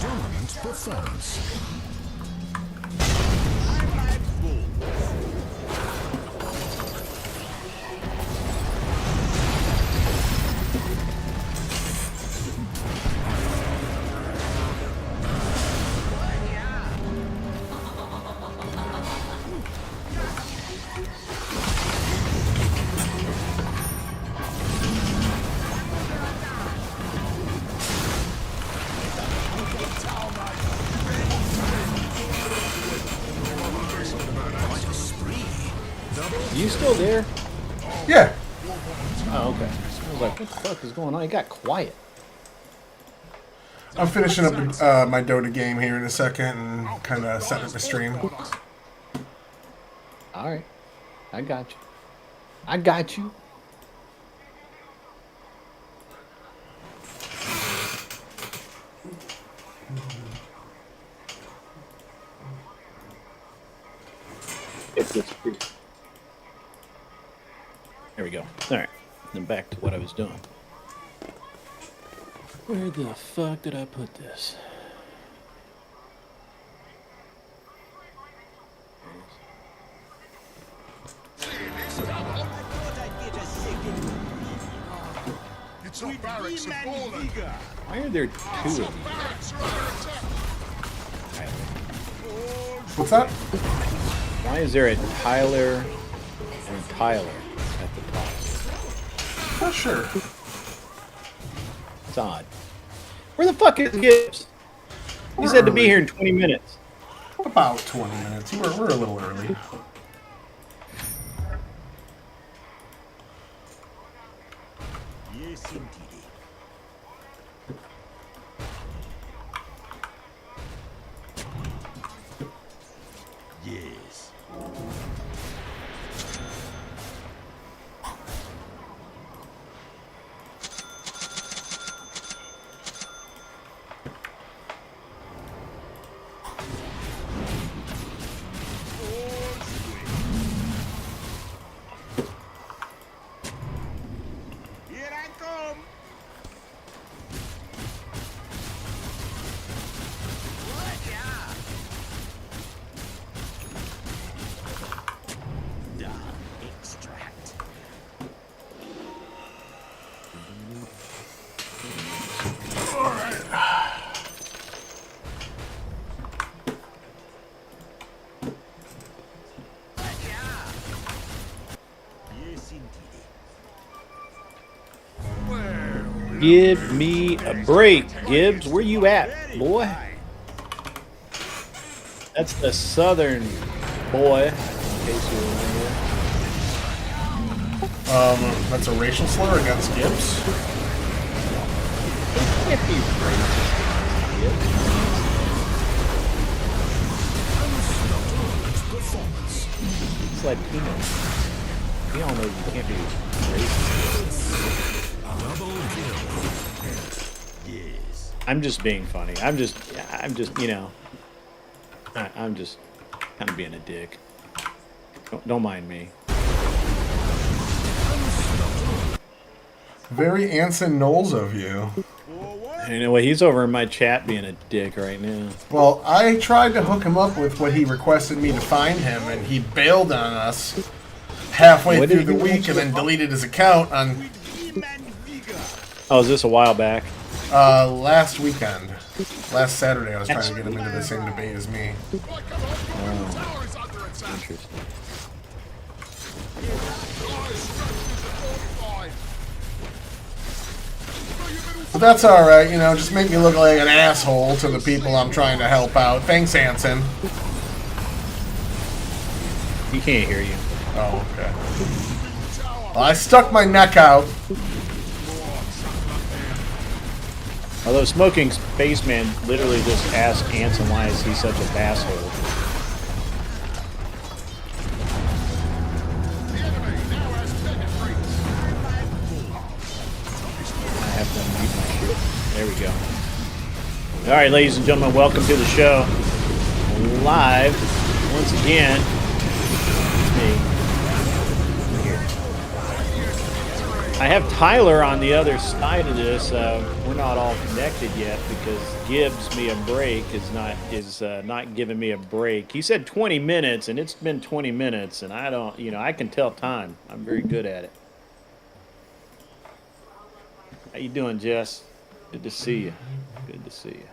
Dominant performance. You still there? Yeah. Oh, okay. I was like, what the fuck is going on? He got quiet. I'm finishing up my Dota game here in a second and kind of setting up the stream. Alright. I got you. I got you. There we go. Alright. Then back to what I was doing. Where the fuck did I put this? Why are there two of these? What's that? Why is there a Tyler and Tyler at the top? Not sure. It's odd. Where the fuck is Gibbs? He said to be here in 20 minutes. About 20 minutes. We're a little early. Yes, indeed. Yes. Here I come. What? Yeah. Extract. Yes, indeed. Give me a break, Gibbs. Where you at, boy? That's the southern boy. In case you were wondering. That's a racial slur against Gibbs. Can't be racist, Gibbs. It's Latino. We all know you can't be racist. Yes. I'm just being funny. I'm just, you know, I'm just kind of being a dick. Don't mind me. Very Anson Knowles of you. Anyway, he's over in my chat being a dick right now. Well, I tried to hook him up with what he requested me to find him, and he bailed on us halfway through the week and then deleted his account on Oh, is this a while back? last weekend. Last Saturday, I was trying to get him into the same debate as me. Interesting. But that's alright, you know, just make me look like an asshole to the people I'm trying to help out. Thanks, Anson. He can't hear you. Oh, okay. Well, I stuck my neck out. Although Smoking Spaceman literally just asked Anson why is he such a asshole. I have to unmute my shit. There we go. Alright, ladies and gentlemen, welcome to the show. Live, once again, it's me. Here. I have Tyler on the other side of this. We're not all connected yet because Gibbs me a break is not giving me a break. He said 20 minutes, and it's been 20 minutes, and I don't, I can tell time. I'm very good at it. How you doing, Jess? Good to see you. Good to see you.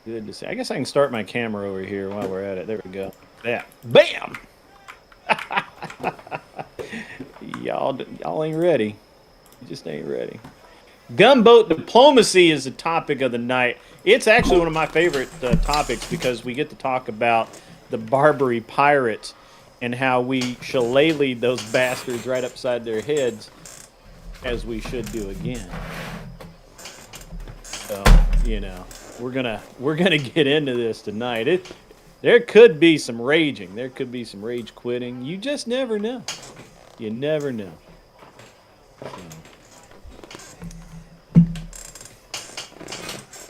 Good to see. I guess I can start my camera over here while we're at it. There we go. Yeah. Bam! y'all ain't ready. You just ain't ready. Gunboat diplomacy is the topic of the night. It's actually one of my favorite topics because we get to talk about the Barbary pirates and how we shillelied those bastards right upside their heads, as we should do again. So, we're gonna get into this tonight. There could be some raging. There could be some rage quitting. You just never know. You never know.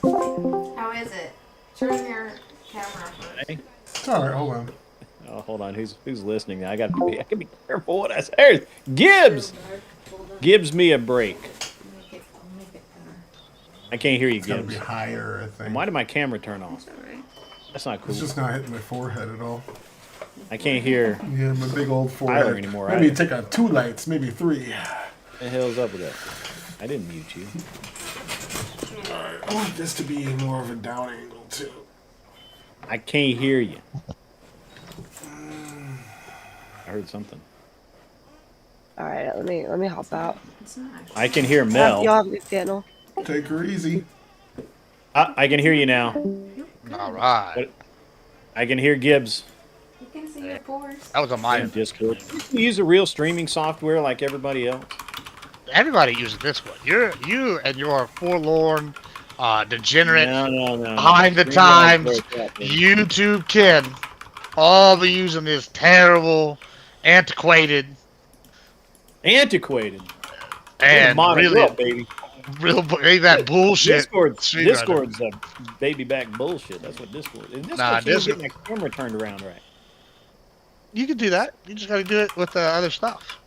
How is it? Turn your camera first. Hey. It's all right. Hold on. Oh, hold on. Who's listening? I gotta be careful what I say. There's Gibbs. Gibbs me a break. I can't hear you, It's gotta Gibbs. be higher, I think. Why did my camera turn off? That's not cool. It's just not hitting my forehead at all. I can't hear Yeah, my big old forehead. Tyler anymore. Maybe take out 2 lights, maybe 3. What the hell's up with that? I didn't mute you. Alright, I want this to be more of a down angle, too. I can't hear you. I heard something. All right, let me hop out. I can hear Mel. Y'all have a good channel. Take her easy. I can hear you now. All right. I can hear Gibbs. You can see your pores. That was on my In Discord. You use a real streaming software like everybody else. Everybody uses Discord. You and your forlorn, degenerate, No. behind the times YouTube kid all be using this terrible, antiquated, Antiquated. and Modern really world, baby. ain't that bullshit. Discord's a baby back bullshit. That's what Discord is. Discord can't get my camera turned around right. You can do that. You just got to do it with other stuff.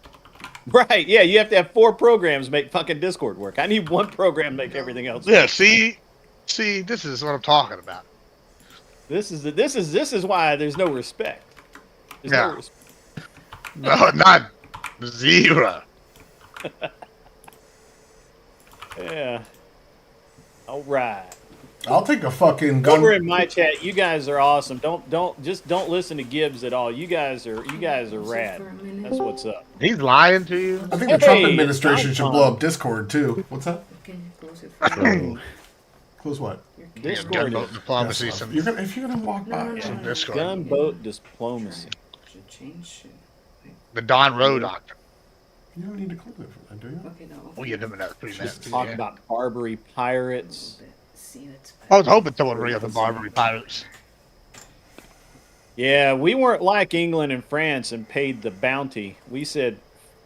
Right, yeah, you have to have 4 programs to make fucking Discord work. I need 1 program to make everything else work. Yeah. See, this is what I'm talking about. This is why there's no respect. There's Yeah. no respect. No, not zero. Yeah. All right. I'll take a fucking gun. Over in my chat, you guys are awesome. Don't listen to Gibbs at all. You guys are rad. That's what's up. He's lying to you. I think the Trump Hey, administration it's should not blow fun. up Discord, too. What's that? Close what? Discord Gunboat is diplomacy. Yes, Some, if you're gonna walk by. some Discord. gunboat diplomacy. Should change shit. The Don Rowe doctor. You don't need to close it for that, do you? Okay, no. We'll give him another 3 minutes. Talk Yeah. about Barbary pirates. See, that's I was hoping someone would bring up the Barbary pirates. Yeah, we weren't like England and France and paid the bounty. We said,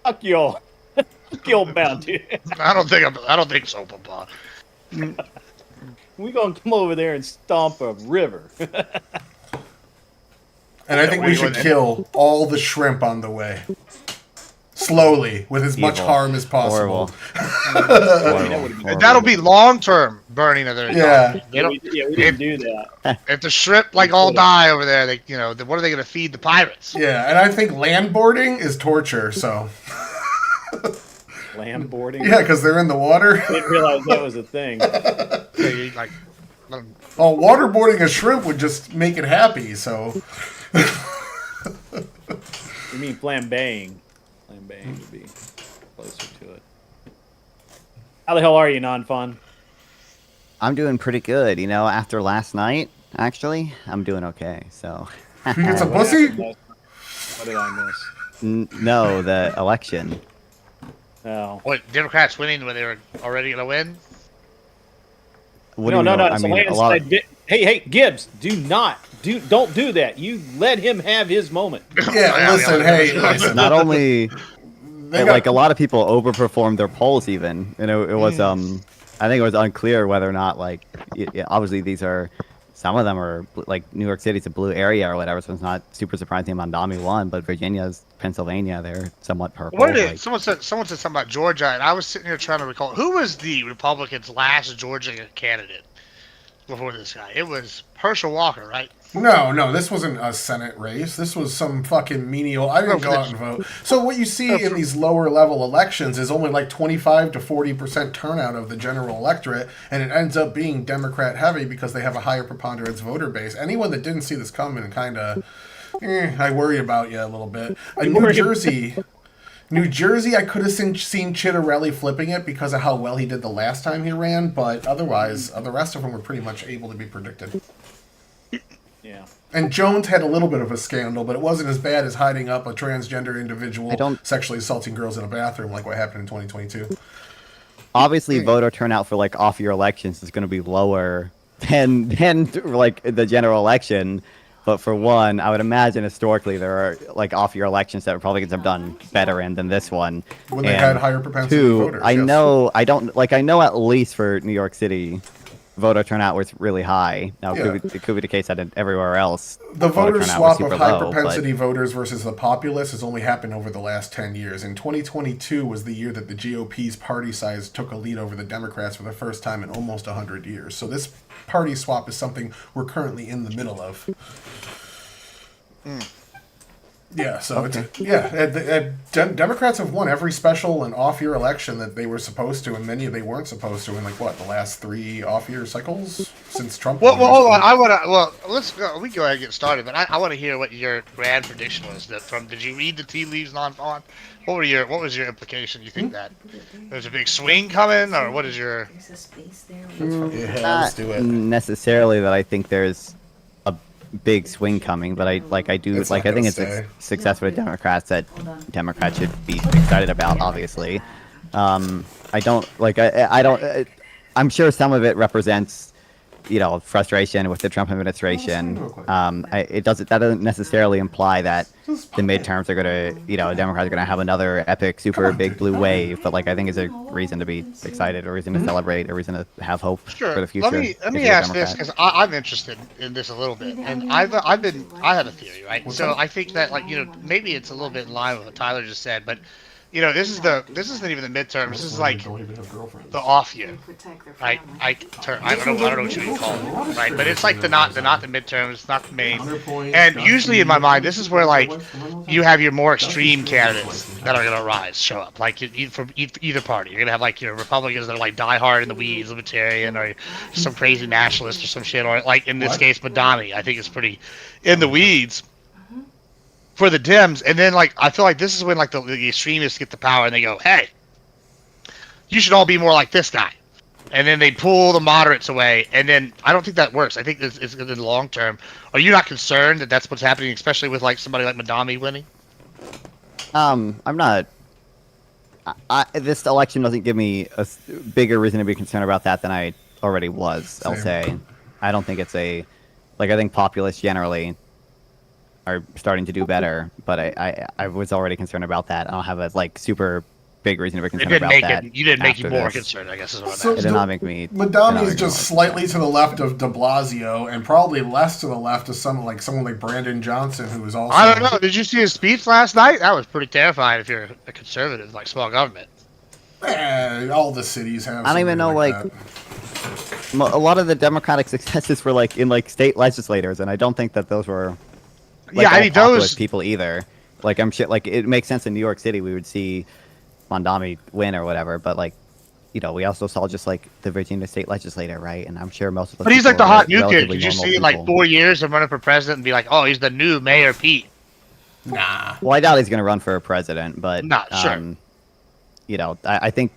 "Fuck y'all, fuck your bounty." I don't think so, Papa. We gonna come over there and stomp a river. And I think we should kill all the shrimp on the way. Slowly, with as much Evil. harm as possible. Horrible. That'll be long-term burning of their Yeah. They don't, we didn't do that. if the shrimp all die over there, they what are they gonna feed the pirates? Yeah, and I think land boarding is torture, so. Land boarding. Yeah, because they're in the water. Didn't realize that was a thing. They, like, Oh, waterboarding a shrimp would just make it happy, so. You mean flambeing? Flambeing would be closer to it. How the hell are you, non-fun? I'm doing pretty good, after last night, actually, I'm doing okay, so. You get some What pussy? happened last night? What did I miss? No, the election. Oh. what Democrats winning when they were already gonna win? What No. do you know? It's a landslide. Hey, Gibbs, don't do that. You let him have his moment. Yeah, listen, hey, listen. Not only, They like, got, a lot of people overperformed their polls even. It was, I think it was unclear whether or not, like, obviously these are some of them are like New York City's a blue area or whatever, so it's not super surprising Mondami won. But Virginia's, Pennsylvania, they're somewhat purple. What did like- someone said something about Georgia, and I was sitting here trying to recall who was the Republicans' last Georgia candidate before this guy. It was Herschel Walker, right? No, this wasn't a Senate race. This was some fucking menial. I didn't go out and vote. So what you see in these lower level elections is only like 25 to 40% turnout of the general electorate, and it ends up being Democrat heavy because they have a higher preponderance voter base. Anyone that didn't see this coming kind of, I worry about you a little bit. New Jersey, I could have seen Chitterelli flipping it because of how well he did the last time he ran, but otherwise, the rest of them were pretty much able to be predicted. Yeah. And Jones had a little bit of a scandal, but it wasn't as bad as hiding up a transgender individual sexually assaulting girls in a bathroom like what happened in 2022. Obviously, voter turnout for like off-year elections is going to be lower than like the general election. But for one, I would imagine historically there are like off-year elections that Republicans have done better in than this one. When they had higher propensity voters. I know at least for New York City, voter turnout was really high. Now it could be the case that everywhere else. The voter swap of high low, propensity voters versus the populace has only happened over the last 10 years. And 2022 was the year that the GOP's party size took a lead over the Democrats for the first time in almost 100 years. So this party swap is something we're currently in the middle of. Yeah, so Democrats have won every special and off-year election that they were supposed to, and many they weren't supposed to in the last 3 off-year cycles since Trump. Well, hold on. Let's go. We can go ahead and get started, but I want to hear what your grand prediction was. Did you read the tea leaves on? What was your implication? You think that there's a big swing coming, or what is your? There's a space there. Let's do it. Necessarily that I think there's a big swing coming, but I think it's a success for the Democrats that Democrats should be excited about. Obviously, I'm sure some of it represents, frustration with the Trump administration. That doesn't necessarily imply that the midterms are gonna, Democrats are gonna have another epic, super big blue wave. But I think it's a reason to be excited, a reason to celebrate, a reason to have hope for the future. Let me ask this because I'm interested in this a little bit, and I have a theory, right? So I think that maybe it's a little bit in line with what Tyler just said, but. This isn't even the midterm. This is like the off year, right? I don't know what you would call it, right? But it's like not the midterm. It's not the main. And usually in my mind, this is where you have your more extreme candidates that are gonna show up, from either party. You're gonna have Republicans that are diehard in the weeds, libertarian, or some crazy nationalist or some shit, or in this case, Madani. I think it's pretty in the weeds. For the Dems, and then I feel like this is when the extremists get the power and they go, hey, you should all be more like this guy, and then they pull the moderates away, and then I don't think that works. I think it's in the long term. Are you not concerned that that's what's happening, especially with somebody like Madami winning? I'm not. This election doesn't give me a bigger reason to be concerned about that than I already was. I'll say, I don't think it's I think populists generally are starting to do better, but I was already concerned about that. I don't have a super big reason to be concerned about that. You didn't make you more concerned, I guess is what I meant. It did not make me. Madami is just slightly to the left of De Blasio, and probably less to the left of someone like Brandon Johnson, who was also. I don't know. Did you see his speech last night? That was pretty terrifying if you're a conservative, small government. All the cities have. I don't even know a lot of the Democratic successes were in state legislators, and I don't think that those were. Those people either. I'm sure. It makes sense in New York City we would see Mondami win or whatever, but we also saw just the Virginia state legislator, right? And I'm sure most of the. But he's the hot new kid. Did you see 4 years of running for president and be like, oh, he's the new Mayor Pete? Nah. Well, I doubt he's gonna run for a president, but not sure. I think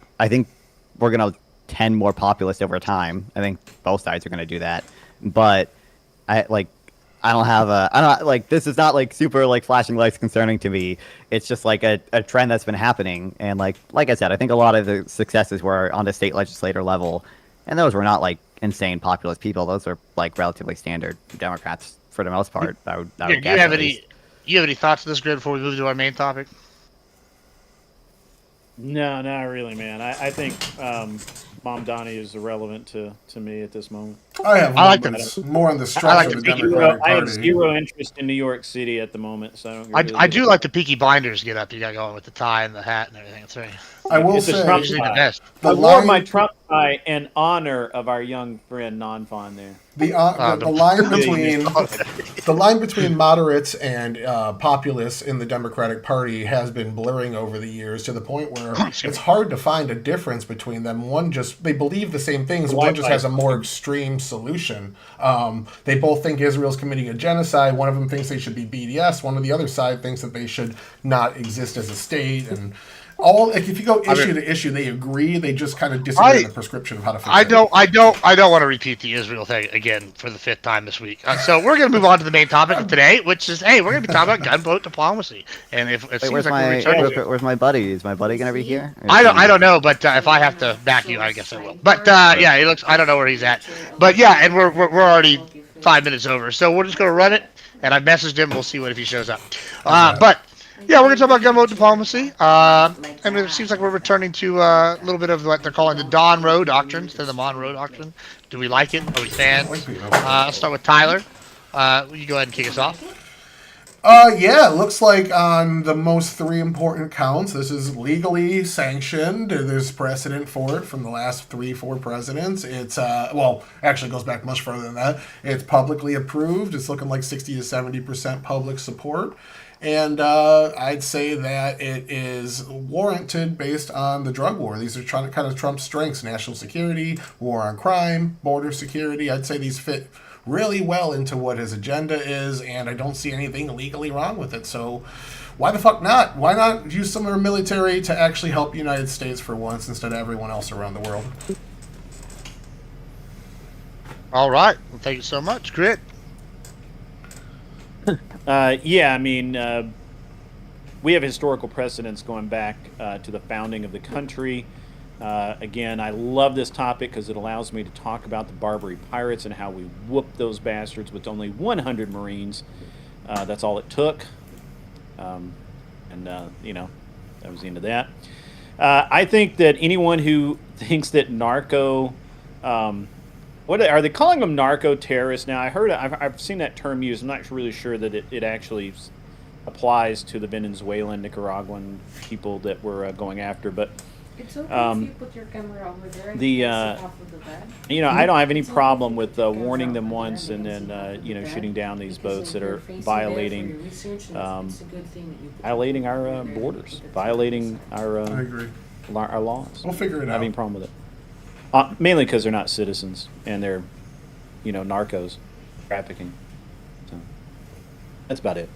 we're gonna tend more populist over time. I think both sides are gonna do that, but this is not super flashing lights concerning to me. It's just a trend that's been happening, and like I said, I think a lot of the successes were on the state legislator level, and those were not insane populist people. Those were relatively standard Democrats for the most part. I would guess. You have any thoughts on this grid before we move to our main topic? No, not really, man. I think Mom Donnie is irrelevant to me at this moment. I have I like one, the- but it's more on the I structure like of the the peaky- Democratic I have Party. zero interest in New York City at the moment, so I don't. Really I do like the Peaky Blinders get up you got going with the tie and the hat and everything. That's right. I will It's a say Trump Usually the tie. best. the I wore my line, Trump tie in honor of our young friend Non-Fon there. the line between moderates and populists in the Democratic Party has been blurring over the years to the point where it's hard to find a difference between them. They believe the same things. One just has a more extreme solution. They both think Israel's committing a genocide. One of them thinks they should be BDS. One of the other side thinks that they should not exist as a state. And if you go issue to issue, they agree. They just kind of disagree on the prescription of how to fix it. I don't want to repeat the Israel thing again for the 5th time this week. So we're going to move on to the main topic of today, which is, hey, we're going to be talking about gunboat diplomacy. And if it Wait, seems where's like my we're returning, where's my buddy? Is my buddy gonna be here? I don't know, but if I have to back you, I guess I will. But yeah, it looks. I don't know where he's at. But yeah, and we're already 5 minutes over, so we're just going to run it. And I messaged him. We'll see if he shows up. But. Yeah, we're going to talk about gunboat diplomacy, and it seems like we're returning to a little bit of what they're calling the Don Roe Doctrine instead of the Monroe Doctrine. Do we like it? Are we fans? Let's start with Tyler. You go ahead and kick us off. Yeah, it looks like on the most 3 important counts, this is legally sanctioned. There's precedent for it from the last 3-4 presidents. It's, actually goes back much further than that. It's publicly approved. It's looking like 60 to 70% public support. And I'd say that it is warranted based on the drug war. These are kind of Trump's strengths: national security, war on crime, border security. I'd say these fit really well into what his agenda is, and I don't see anything legally wrong with it. So why the fuck not? Why not use some of our military to actually help the United States for once instead of everyone else around the world? All right. Well, thank you so much. Grit. Yeah, I mean, we have historical precedents going back to the founding of the country. Again, I love this topic because it allows me to talk about the Barbary Pirates and how we whooped those bastards with only 100 Marines. That's all it took. I was into that. I think that anyone who thinks that narco... what are they calling them? Narco terrorists now? I've seen that term used. I'm not really sure that it actually applies to the Venezuelan, Nicaraguan people that we're going after. But It's okay if you put your camera over there and sit off of the bed. I don't have any problem with warning them once and then shooting down these boats that are violating our borders, violating our I agree. our laws. We'll figure it I don't out. have any problem with it. Mainly because they're not citizens and they're, narcos, trafficking. So that's about it.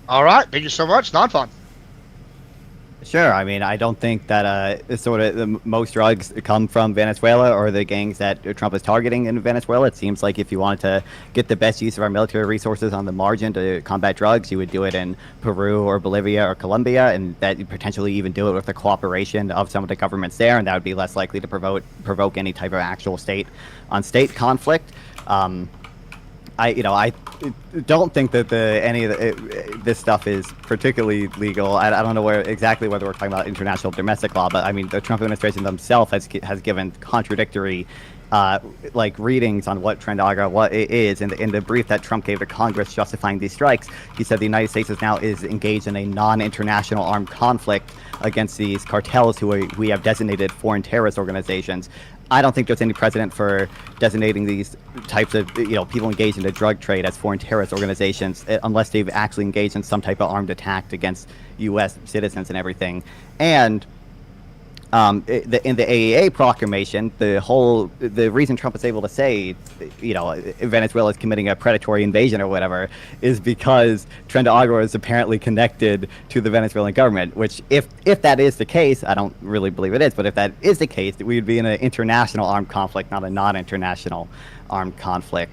All right. Thank you so much. Non-fun. Sure. I mean, I don't think that most drugs come from Venezuela or the gangs that Trump is targeting in Venezuela. It seems like if you wanted to get the best use of our military resources on the margin to combat drugs, you would do it in Peru or Bolivia or Colombia, and that you potentially even do it with the cooperation of some of the governments there, and that would be less likely to provoke any type of actual state-on-state conflict. I don't think that any of this stuff is particularly legal. I don't know exactly whether we're talking about international domestic law, but I mean the Trump administration themselves has given contradictory readings on what what it is. In the brief that Trump gave to Congress justifying these strikes, he said the United States is engaged in a non-international armed conflict against these cartels who we have designated foreign terrorist organizations. I don't think there's any precedent for designating these types of people engaged in the drug trade as foreign terrorist organizations unless they've actually engaged in some type of armed attack against U.S. citizens and everything. And in the AEA proclamation, the reason Trump is able to say, Venezuela is committing a predatory invasion or whatever, is because Tren de Agua is apparently connected to the Venezuelan government. Which, if that is the case, I don't really believe it is, but if that is the case, we would be in an international armed conflict, not a non-international armed conflict.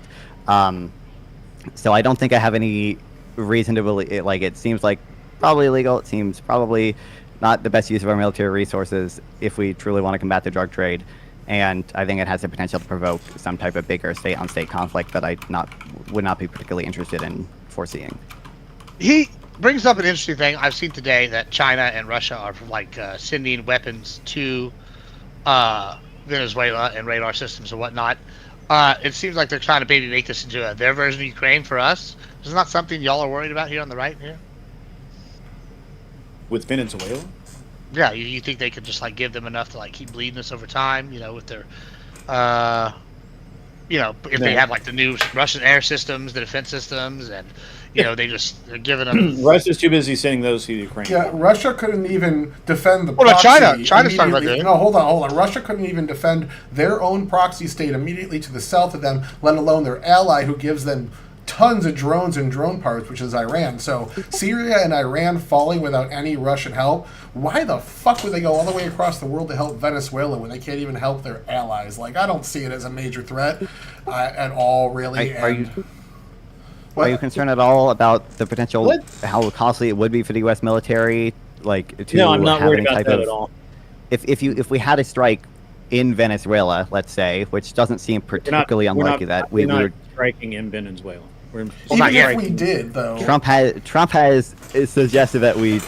So I don't think I have any reason to believe it. It seems like probably illegal. It seems probably not the best use of our military resources if we truly want to combat the drug trade, and I think it has the potential to provoke some type of bigger state-on-state conflict that I would not be particularly interested in foreseeing. He brings up an interesting thing I've seen today, that China and Russia are sending weapons to Venezuela and radar systems and whatnot. It seems like they're trying to maybe make this into their version of Ukraine for us. Is not something y'all are worried about here on the right here? With Venezuela? Yeah, you think they could just like give them enough to like keep bleeding us over time? With their, if they have like the new Russian air systems, the defense systems, and they're giving them. Russia's too busy sending those to Ukraine. Yeah, Russia couldn't even defend the What about proxy. China? China's talking about immediately- that. No, hold on. Russia couldn't even defend their own proxy state immediately to the south of them, let alone their ally who gives them tons of drones and drone parts, which is Iran. So Syria and Iran falling without any Russian help. Why the fuck would they go all the way across the world to help Venezuela when they can't even help their allies? Like, I don't see it as a major threat at all, really. Are you concerned at all about the potential, how costly it would be for the U.S. military, to No, I'm not have worried any about type that of, at all. If we had a strike in Venezuela, let's say, which doesn't seem particularly unlikely that we we're not would striking in Venezuela. Even if we did, though. Trump has suggested that we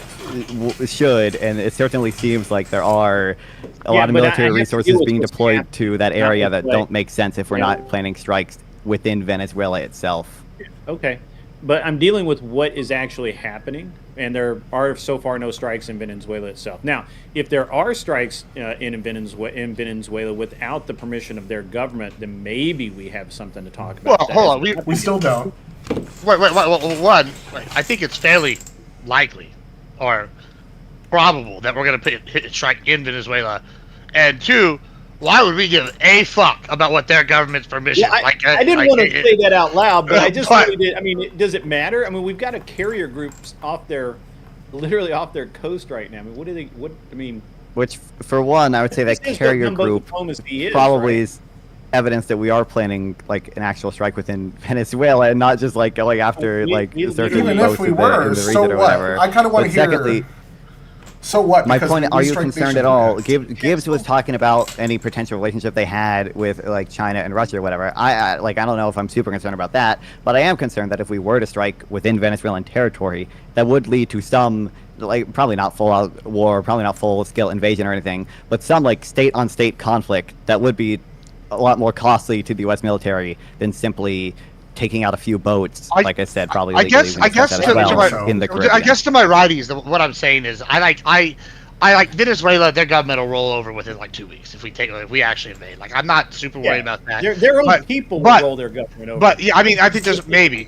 should, and it certainly seems like there are a lot of military resources being deployed to that area that don't make sense if we're not planning strikes within Venezuela itself. Okay, but I'm dealing with what is actually happening, and there are so far no strikes in Venezuela itself. Now, if there are strikes in Venezuela without the permission of their government, then maybe we have something to talk about. Well, hold on, we still don't. Wait, one, I think it's fairly likely or probable that we're going to hit a strike in Venezuela, and two, why would we give a fuck about what their government's permission? Yeah, I didn't want to say that out loud, but I just really did. I mean, does it matter? I mean, we've got a carrier groups literally off their coast right now. I mean, Which, for one, I would say that carrier group probably is evidence that we are planning like an actual strike within Venezuela, and not just like going after certain even boats if we in were, the so region or what? whatever. I kind of want to hear. Secondly, so what? my Because point: we are you strike concerned nations at all? like Gibbs was talking about any potential relationship they had with like China and Russia or whatever. I don't know if I'm super concerned about that, but I am concerned that if we were to strike within Venezuelan territory, that would lead to some, like, probably not full-out war, probably not full-scale invasion or anything, but some like state-on-state conflict that would be a lot more costly to the U.S. military than simply taking out a few boats. Like I said, probably I legally, guess we discussed that as well in the Caribbean. I guess to my righties, what I'm saying is I like Venezuela. Their government will roll over within like 2 weeks if we actually invade. Like, I'm not super worried about that. Their own people will roll their government over. But yeah, I mean, I think there's maybe,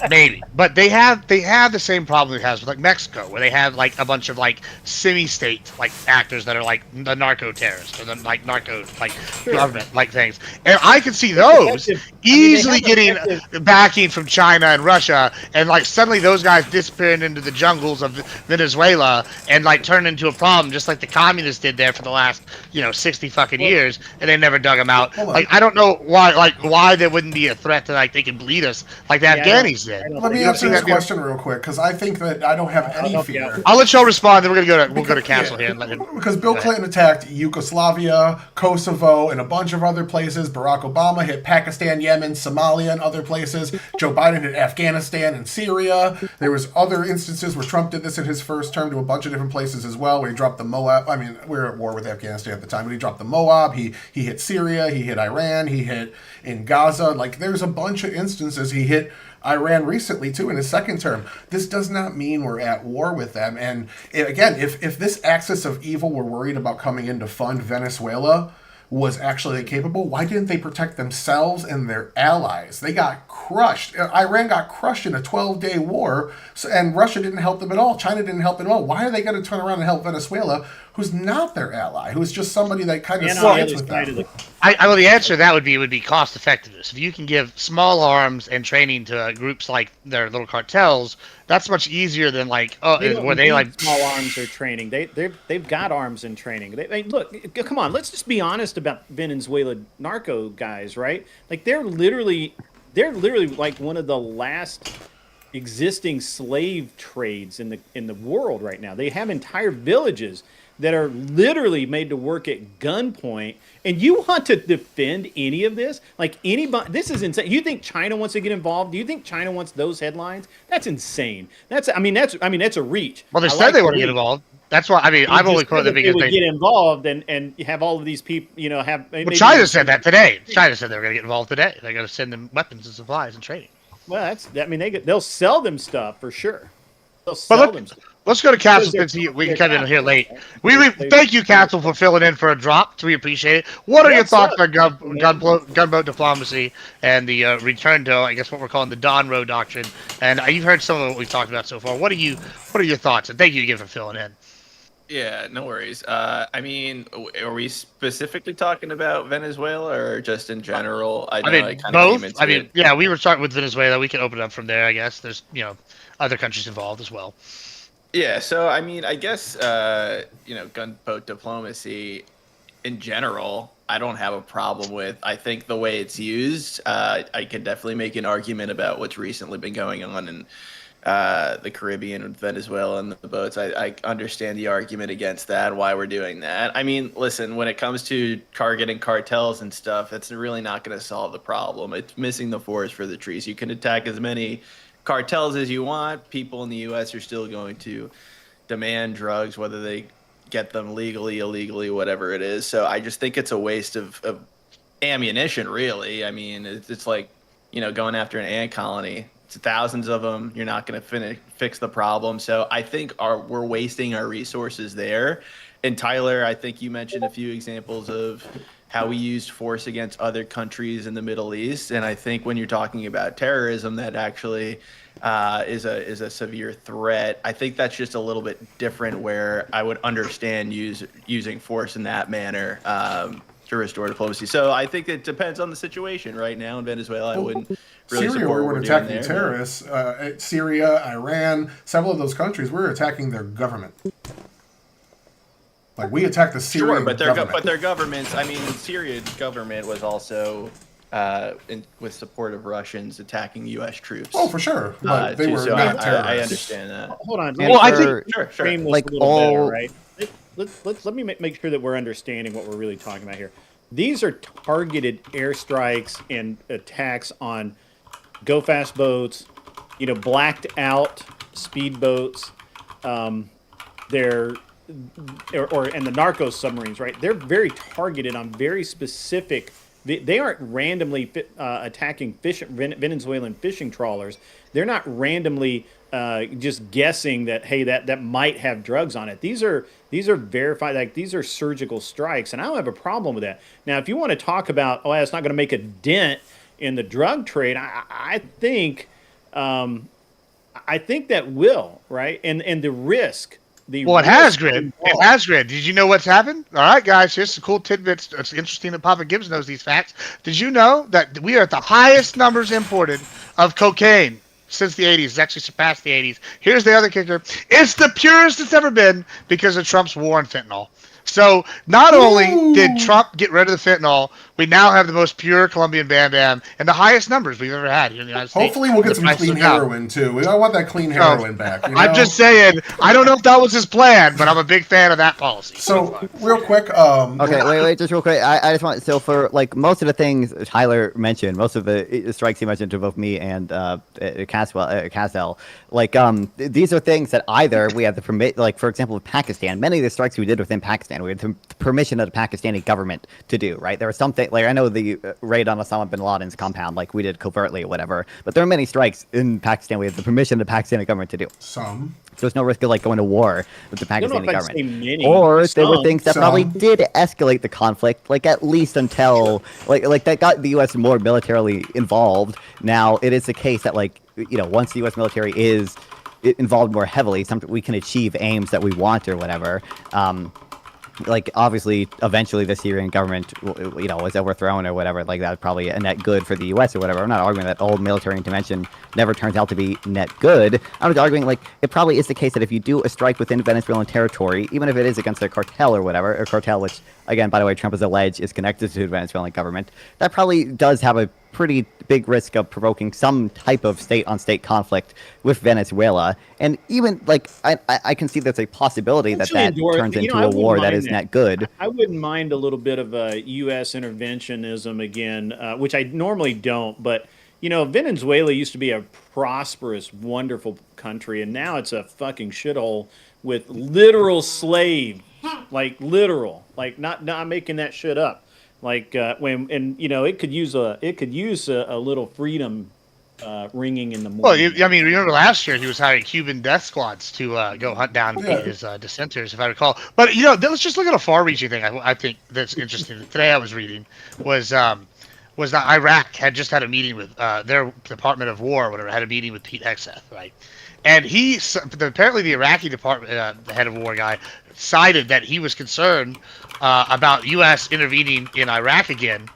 but they have the same problem it has with like Mexico, where they have like a bunch of like semi-state like actors that are like the narco terrorists or the like narco like government like things, and I can see those easily getting backing from China and Russia, and like suddenly those guys disappearing into the jungles of Venezuela and like turn into a problem, just like the communists did there for the last 60 fucking years, and they never dug them out. Like, I don't know why there wouldn't be a threat to like they could bleed us like the Afghanis did. Let me answer this question real quick, because I think that I don't have any fear. I'll let y'all respond, then we'll go to council here. And let him, because Bill Clinton attacked Yugoslavia, Kosovo, and a bunch of other places. Barack Obama hit Pakistan, Yemen, Somalia, and other places. Joe Biden hit Afghanistan and Syria. There was other instances where Trump did this in his first term to a bunch of different places as well, where he dropped the Moab. I mean, we were at war with Afghanistan at the time, but he dropped the Moab. He hit Syria. He hit Iran. He hit in Gaza. Like, there's a bunch of instances. He hit Iran recently too in his second term. This does not mean we're at war with them. And again, if this axis of evil were worried about coming in to fund Venezuela was actually capable, why didn't they protect themselves and their allies? They got crushed. Iran got crushed in a 12-day war, and Russia didn't help them at all. China didn't help them at all. Why are they going to turn around and help Venezuela, who's not their ally, who's just somebody that kind of sides with them? Well, the answer to that would be cost effectiveness. If you can give small arms and training to groups like their little cartels, that's much easier than like small arms or training. They've got arms and training. Look, come on, let's just be honest about Venezuela narco guys, right? Like, they're literally like one of the last existing slave trades in the world right now. They have entire villages that are literally made to work at gunpoint, and you want to defend any of this? Like anybody, this is insane. You think China wants to get involved? Do you think China wants those headlines? That's insane. That's a reach. Well, they I said like they the want to get reach. involved. That's why. I mean, They I've only just quoted said them that they because would get involved and have all of these people, have. Well, China said that today. China said they were going to get involved today. They're going to send them weapons and supplies and training. Well, they'll sell them stuff for sure. They'll sell them stuff. Let's go to Castle since we can come in here late. Thank you, Castle, for filling in for a drop. We appreciate it. What are your thoughts on gunboat diplomacy and the return to, I guess, what we're calling the Don Road Doctrine? And you've heard some of what we've talked about so far. What are your thoughts? And thank you again for filling in. Yeah, no worries. I mean, are we specifically talking about Venezuela or just in general? I mean, both. Yeah, we were starting with Venezuela. We can open it up from there, I guess. There's, other countries involved as well. Yeah, so I mean, I guess gunboat diplomacy in general, I don't have a problem with. I think the way it's used, I can definitely make an argument about what's recently been going on in the Caribbean with Venezuela and the boats. I understand the argument against that, why we're doing that. I mean, listen, when it comes to targeting cartels and stuff, that's really not going to solve the problem. It's missing the forest for the trees. You can attack as many cartels as you want. People in the U.S. are still going to demand drugs, whether they get them legally, illegally, whatever it is. So I just think it's a waste of ammunition, really. I mean, it's like, going after an ant colony. It's thousands of them. You're not going to fix the problem. So I think we're wasting our resources there. And Tyler, I think you mentioned a few examples of how we used force against other countries in the Middle East. And I think when you're talking about terrorism, that actually is a severe threat. I think that's just a little bit different, where I would understand using force in that manner to restore diplomacy. So I think it depends on the situation right now in Venezuela. I wouldn't really Syria, support we what were we're doing attacking there. terrorists. Syria, Iran, several of those countries, we were attacking their government. Like, we attacked the Syrian government. But their governments, I mean, Syria's government was also with support of Russians attacking U.S. troops. Oh, for sure. But they were not terrorists. I understand that. Hold on. Well, I think frame this like a little better, right? Let me make sure that we're understanding what we're really talking about here. These are targeted airstrikes and attacks on go-fast boats, blacked out speedboats. And the narco submarines, right? They're very targeted on very specific. They aren't randomly attacking Venezuelan fishing trawlers. They're not randomly just guessing that, hey, that might have drugs on it. These are verified. Like, these are surgical strikes, and I don't have a problem with that. Now, if you want to talk about, it's not going to make a dent in the drug trade, I think that will, right, and the risk. It has, Grid. It has, Grid. Did you know what's happened? All right, guys, here's some cool tidbits. It's interesting that Papa Gibbs knows these facts. Did you know that we are at the highest numbers imported of cocaine since the 80s? It's actually surpassed the 80s. Here's the other kicker. It's the purest it's ever been because of Trump's war on fentanyl. So not only did Trump get rid of the fentanyl, we now have the most pure Colombian Bam Bam and the highest numbers we've ever had here in the United States. Hopefully we'll get some clean heroin, too. I want that clean heroin back. I'm just saying, I don't know if that was his plan, but I'm a big fan of that policy. So, real quick. Okay, wait, just real quick. I just want, so for, like, most of the things Tyler mentioned, most of the strikes he mentioned to both me and Castel, like, these are things that either we have the permit, like, for example, with Pakistan, many of the strikes we did within Pakistan, we had the permission of the Pakistani government to do, right? There was something, like, I know the raid on Osama bin Laden's compound, like, we did covertly or whatever, but there are many strikes in Pakistan we had the permission of the Pakistani government to do. Some. So there's no risk of, like, going to war with the Pakistani government. Many, or there were things that probably did escalate the conflict, like, at least until, like that got the U.S. more militarily involved. Now, it is the case that, like, once the U.S. military is involved more heavily, we can achieve aims that we want or whatever. Like, obviously, eventually the Syrian government, was overthrown or whatever. Like, that's probably a net good for the U.S. or whatever. I'm not arguing that all military intervention never turns out to be net good. I'm just arguing, like, it probably is the case that if you do a strike within Venezuelan territory, even if it is against a cartel or whatever, a cartel which, again, by the way, Trump has alleged is connected to the Venezuelan government, that probably does have a pretty big risk of provoking some type of state-on-state conflict with Venezuela. And even, like, I can see there's a possibility that turns into a war that is not good. I wouldn't mind a little bit of a U.S. interventionism again, which I normally don't. But, Venezuela used to be a prosperous, wonderful country, and now it's a fucking shithole with literal slaves. Like, literal. Like, not making that shit up. Like it could use a little freedom ringing in the morning. Well, remember last year he was hiring Cuban death squads to go hunt down his dissenters, if I recall. But let's just look at a far-reaching thing. I think that's interesting. Today I was reading was that Iraq had just had a meeting with their Department of War, or whatever, had a meeting with Pete Hegseth, right? And apparently the Iraqi department, the head of war guy, cited that he was concerned about U.S. intervening in Iraq again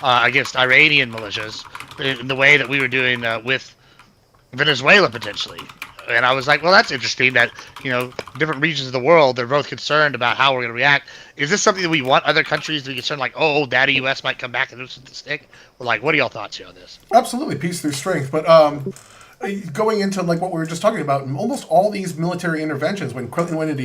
against Iranian militias in the way that we were doing with Venezuela potentially. And I was like, well, that's interesting that, different regions of the world, they're both concerned about how we're going to react. Is this something that we want other countries to be concerned, like, oh, daddy U.S. might come back and lose the stick? Well, like, what are y'all thoughts here on this? Absolutely, peace through strength. But going into like what we were just talking about, almost all these military interventions, when Clinton went into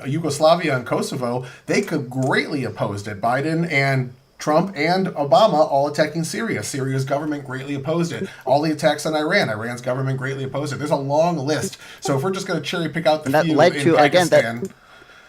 Yugoslavia and Kosovo, they could greatly opposed it. Biden and Trump and Obama all attacking Syria. Syria's government greatly opposed it. All the attacks on Iran, Iran's government greatly opposed it. There's a long list. So if we're just going to cherry pick out the that few led in to Pakistan,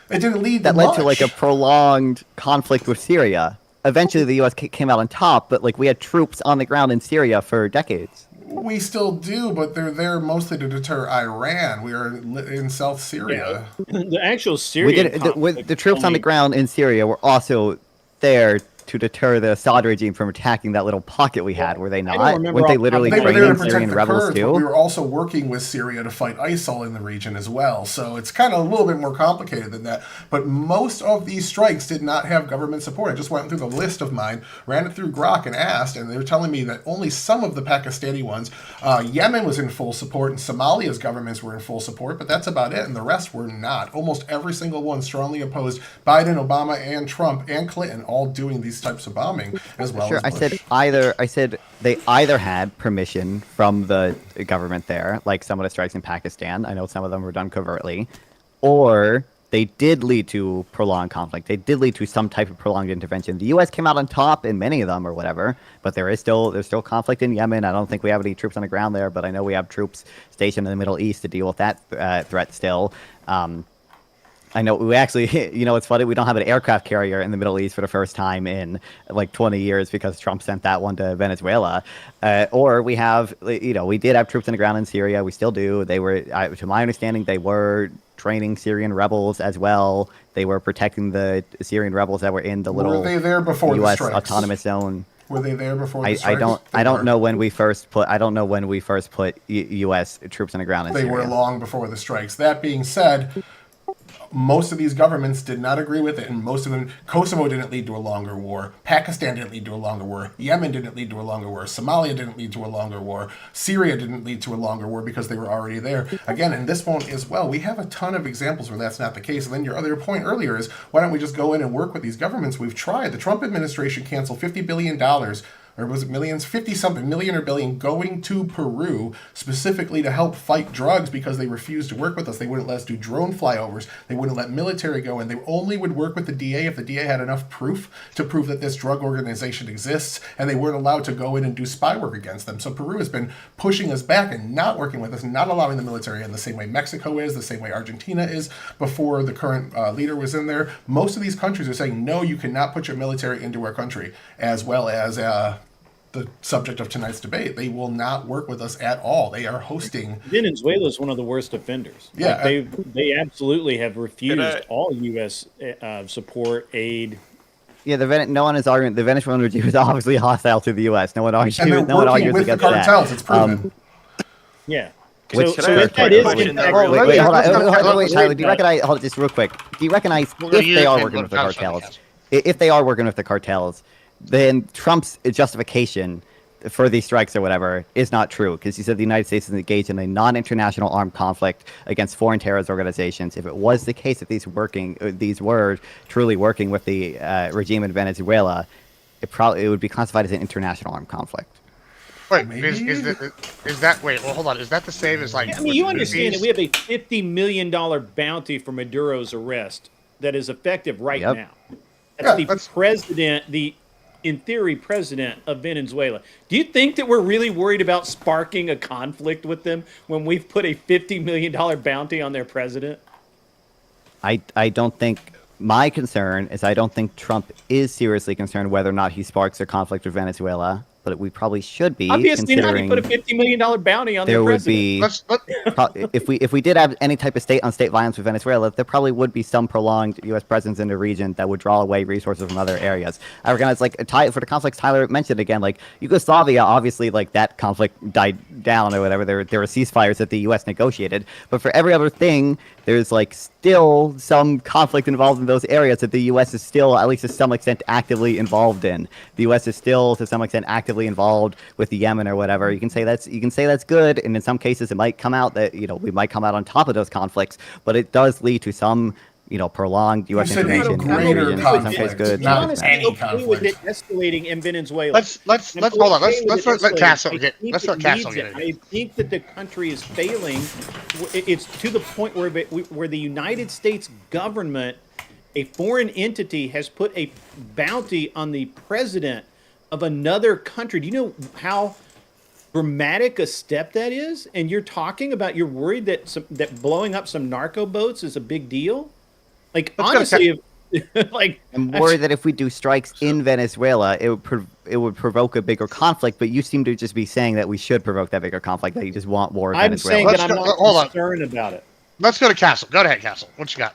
it didn't lead that to led much. to like a prolonged conflict with Syria. Eventually, the U.S. came out on top, but like we had troops on the ground in Syria for decades. We still do, but they're there mostly to deter Iran. We are in South Syria. Yeah. The actual Syrian the troops on the ground in Syria were also there to deter the Assad regime from attacking that little pocket we had, were they not? Weren't they literally They were there to training protect Syrian the rebels Kurds, too? but we were also working with Syria to fight ISIL in the region as well. So it's kind of a little bit more complicated than that. But most of these strikes did not have government support. I just went through the list of mine, ran it through Grok and asked, and they were telling me that only some of the Pakistani ones, Yemen was in full support and Somalia's governments were in full support, but that's about it, and the rest were not. Almost every single one strongly opposed Biden, Obama, and Trump, and Clinton all doing these types of bombing. As well sure, as Bush. I said they either had permission from the government there, like some of the strikes in Pakistan. I know some of them were done covertly, or they did lead to prolonged conflict. They did lead to some type of prolonged intervention. The U.S. came out on top in many of them, or whatever. But there's still conflict in Yemen. I don't think we have any troops on the ground there, but I know we have troops stationed in the Middle East to deal with that threat still. I know we actually, it's funny, we don't have an aircraft carrier in the Middle East for the first time in like 20 years because Trump sent that one to Venezuela. Or we have, we did have troops on the ground in Syria. We still do. They were, to my understanding, they were training Syrian rebels as well. They were protecting the Syrian rebels that were in the little Were they there before U.S. the strikes? autonomous zone. Were they there before the strikes? I don't know when we first put U.S. troops on the ground in Syria. They were long before the strikes. That being said, most of these governments did not agree with it, and most of them, Kosovo didn't lead to a longer war, Pakistan didn't lead to a longer war, Yemen didn't lead to a longer war, Somalia didn't lead to a longer war, Syria didn't lead to a longer war because they were already there. Again, and this one as well, we have a ton of examples where that's not the case. And then your other point earlier is, why don't we just go in and work with these governments? We've tried. The Trump administration canceled $50 billion, or was it millions? 50-something million or billion going to Peru specifically to help fight drugs because they refused to work with us. They wouldn't let us do drone flyovers. They wouldn't let military go in. They only would work with the DA if the DA had enough proof to prove that this drug organization exists, and they weren't allowed to go in and do spy work against them. So Peru has been pushing us back and not working with us, not allowing the military in the same way Mexico is, the same way Argentina is before the current leader was in there. Most of these countries are saying, no, you cannot put your military into our country, as well as the subject of tonight's debate. They will not work with us at all. They are hosting. Venezuela is one of the worst offenders. Yeah, they absolutely have refused all U.S. support, aid. Yeah, no one is arguing. The Venezuelan regime is obviously hostile to the U.S. No one argues. And they're no one working argues with the against cartels. that. It's proven. Yeah. Which, Can I ask that a is question in though, fact- real wait, quick? hold on. Wait, Tyler, do you recognize? Hold on, just real quick. Do you recognize if they are working with the cartels? If they are working with the cartels, then Trump's justification for these strikes or whatever is not true, because he said the United States is engaged in a non-international armed conflict against foreign terrorist organizations. If it was the case that these were truly working with the regime in Venezuela, it would be classified as an international armed conflict. Wait, Maybe? is that wait? Well, hold on. Is that the same as like? I mean, you with understand that movies? we have a $50 million bounty for Maduro's arrest that is effective right Yep. now. Yeah, That's the president, in theory, president of Venezuela. Do you think that we're really worried about sparking a conflict with them when we've put a $50 million bounty on their president? I don't think my concern is I don't think Trump is seriously concerned whether or not he sparks a conflict with Venezuela, but we probably should be. Obviously not. He considering put a $50 million bounty on there their would president. be Let's if we did have any type of state-on-state violence with Venezuela, there probably would be some prolonged U.S. presence in the region that would draw away resources from other areas. I recognize, like, for the conflicts Tyler mentioned again, like Yugoslavia, obviously, like that conflict died down or whatever. There were ceasefires that the U.S. negotiated, but for every other thing, there's like still some conflict involved in those areas that the U.S. is still, at least to some extent, actively involved in. The U.S. is still, to some extent, actively involved with the Yemen or whatever. You can say that's good, and in some cases, it might come out that we might come out on top of those conflicts, but it does lead to some prolonged U.S. You said intervention in the greater region. In some conflict, cases, good. not Honestly, any okay with it conflict. escalating in Venezuela. let's I'm hold on. okay Let's with it let escalating. Castle I get. think Let's it let Castle needs get it. it. I think that the country is failing. It's to the point where the United States government, a foreign entity, has put a bounty on the president of another country. Do you know how dramatic a step that is? And you're worried that blowing up some narco boats is a big deal? Like, Let's go honestly, like, I'm worried that if we do strikes in Venezuela, it would provoke a bigger conflict. But you seem to just be saying that we should provoke that bigger conflict. That you just want war in I'm Venezuela. saying that I'm not Hold on. concerned about it. Let's go to Castle. Go ahead, Castle. What you got?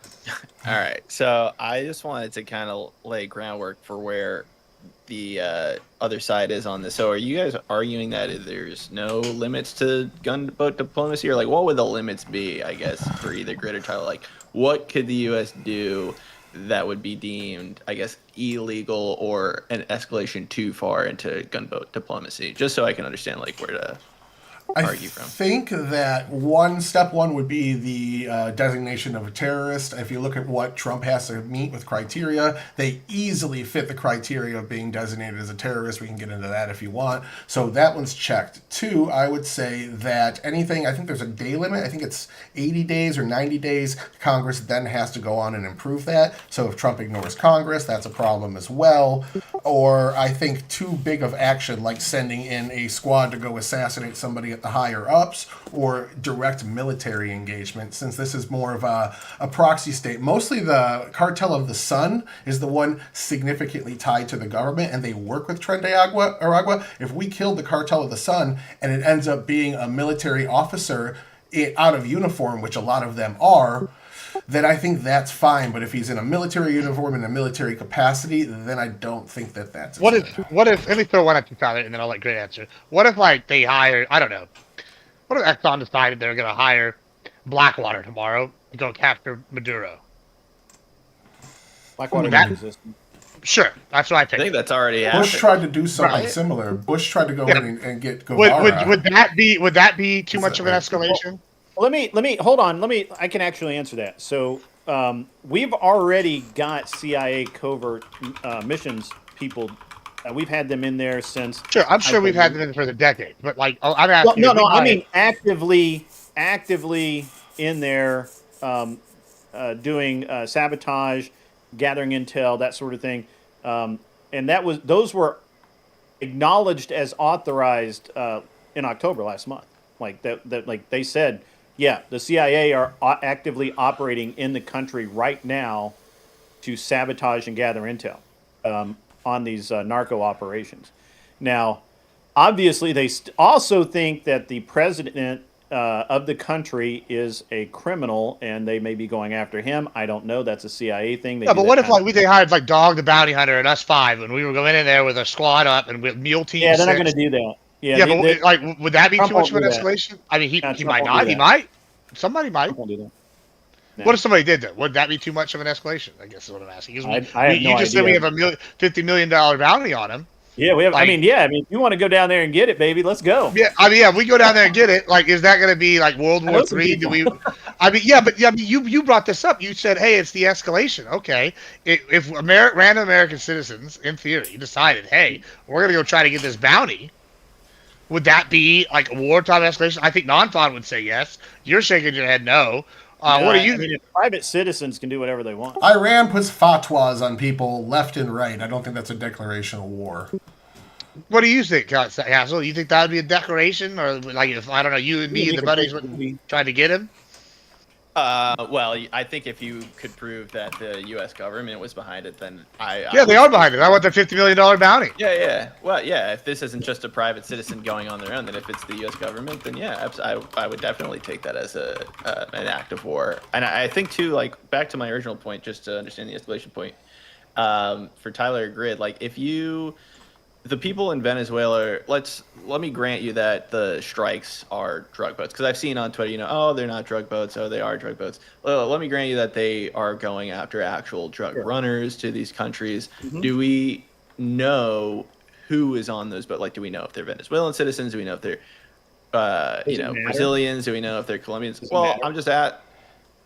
All right. So I just wanted to kind of lay groundwork for where the other side is on this. So are you guys arguing that there's no limits to gunboat diplomacy, or like what would the limits be, I guess, for either Grid or Tyler? Like what could the U.S. do that would be deemed, I guess, illegal or an escalation too far into gunboat diplomacy? Just so I can understand like where to argue from. I think that step one would be the designation of a terrorist. If you look at what Trump has to meet with criteria, they easily fit the criteria of being designated as a terrorist. We can get into that if you want. So that one's checked. Two, I would say that anything, I think there's a day limit. I think it's 80 days or 90 days. Congress then has to go on and improve that. So if Trump ignores Congress, that's a problem as well. Or I think too big of action, like sending in a squad to go assassinate somebody at the higher ups, or direct military engagement, since this is more of a proxy state. Mostly the Cartel of the Sun is the one significantly tied to the government, and they work with Tren de Aragua. If we killed the Cartel of the Sun and it ends up being a military officer out of uniform, which a lot of them are, then I think that's fine. But if he's in a military uniform in a military capacity, then I don't think that's What if? Let me throw one at you, Tyler, and then I'll let Gray answer. What if like they hire? I don't know. What if Exxon decided they're going to hire Blackwater tomorrow to go capture Maduro? Blackwater That- doesn't exist. Sure, that's what I I think. think that's already happened. Bush tried to do something Right. similar. Bush tried to go Yeah. in and get Guevara. Would that be too much of an escalation? Let me hold on. I can actually answer that. So we've already got CIA covert missions people. We've had them in there since. Sure, I'm sure we've had them in for the decade, but like I'm asking. Well, if we I hire- mean actively in there doing sabotage, gathering intel, that sort of thing, and those were acknowledged as authorized in October last month. Like that like they said, yeah, the CIA are actively operating in the country right now to sabotage and gather intel on these narco operations. Now, obviously, they also think that the president of the country is a criminal, and they may be going after him. I don't know. That's a CIA thing. Yeah, but what if like they hired like Dog the Bounty Hunter and us five, and we were going in there with a squad up and with mule team? Yeah, they're not going to do that. Yeah, but like, would that be Trump too much of won't an do that. escalation? I mean, he Trump might won't not. do He that. might. Somebody might. Trump won't do that. No. What if somebody did that? Would that be too much of an escalation? I guess is what I'm asking. 'Cause I have you no just said idea. we have a $50 million bounty on him. Yeah, we have. Like- I mean, if you want to go down there and get it, baby, let's go. Yeah, I mean, if we go down there and get it, like, is that going to be like World I War know some III? Do we? people. I mean, yeah, but you brought this up. You said, hey, it's the escalation. Okay, if random American citizens, in theory, decided, hey, we're going to go try to get this bounty, would that be like a wartime escalation? I think non-FON would say yes. You're shaking your head no. What do you? I mean, if private citizens can do whatever they want. Iran puts fatwas on people left and right. I don't think that's a declaration of war. What do you think, Castle? You think that would be a declaration, or like if I don't know, you and me and the buddies would try to get him? Well, I think if you could prove that the U.S. government was behind it, then Yeah, they are behind it. I want their $50 million bounty. Yeah. Well, yeah. If this isn't just a private citizen going on their own, then if it's the U.S. government, then yeah, I would definitely take that as an act of war. And I think too, like back to my original point, just to understand the escalation point, for Tyler Grid, like if the people in Venezuela, let me grant you that the strikes are drug boats, because I've seen on Twitter, oh, they're not drug boats, oh, they are drug boats. Well, let me grant you that they are going after actual drug runners to these countries. Mm-hmm. Do we know who is on those boats? Like, do we know if they're Venezuelan citizens? Do we know if they're, Brazilians? Do we know if they're Colombians? Well,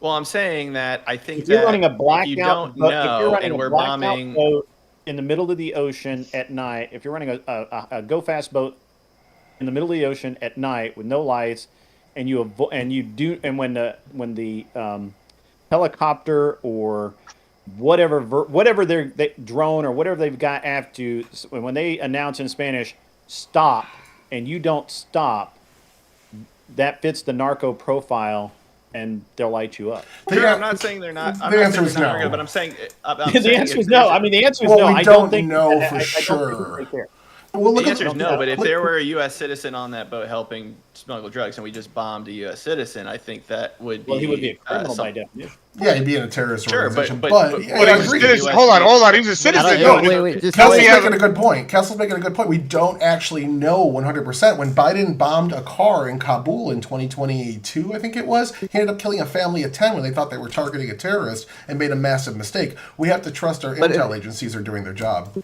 I'm saying that I think if you're running a blackout, you don't know, and we're bombing boat in the middle of the ocean at night, if you're running a go fast boat in the middle of the ocean at night with no lights, and when the helicopter or whatever their drone or whatever they've got after you, when they announce in Spanish stop and you don't stop, that fits the narco profile. And they'll light you up. Sure, I'm not saying they're not. The answer is no. But I'm saying the answer is no. I mean, the answer is no. I don't know for sure. Well, the answer is no. But if there were a U.S. citizen on that boat helping smuggle drugs, and we just bombed a U.S. citizen, I think that would be. Well, he would be a criminal by definition. Yeah, he'd be in a terrorist organization. But hold on. He's a citizen. Kessel's making a good point. We don't actually know 100%. When Biden bombed a car in Kabul in 2022, I think it was, he ended up killing a family of 10 when they thought they were targeting a terrorist and made a massive mistake. We have to trust our intel agencies are doing their job.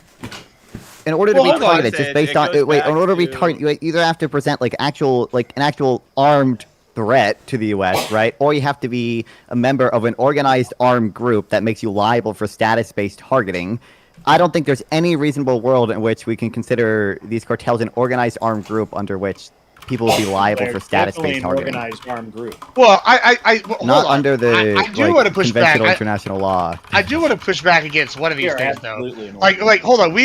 In order to be targeted, just based on in order to be targeted, you either have to present an actual armed threat to the U.S., right? Or you have to be a member of an organized armed group that makes you liable for status-based targeting. I don't think there's any reasonable world in which we can consider these cartels an organized armed group under which people will be liable for status-based targeting. Organized armed group. Well, not under the I do want to push conventional back. international law. I do want to push back against one of these things, though. Hold on.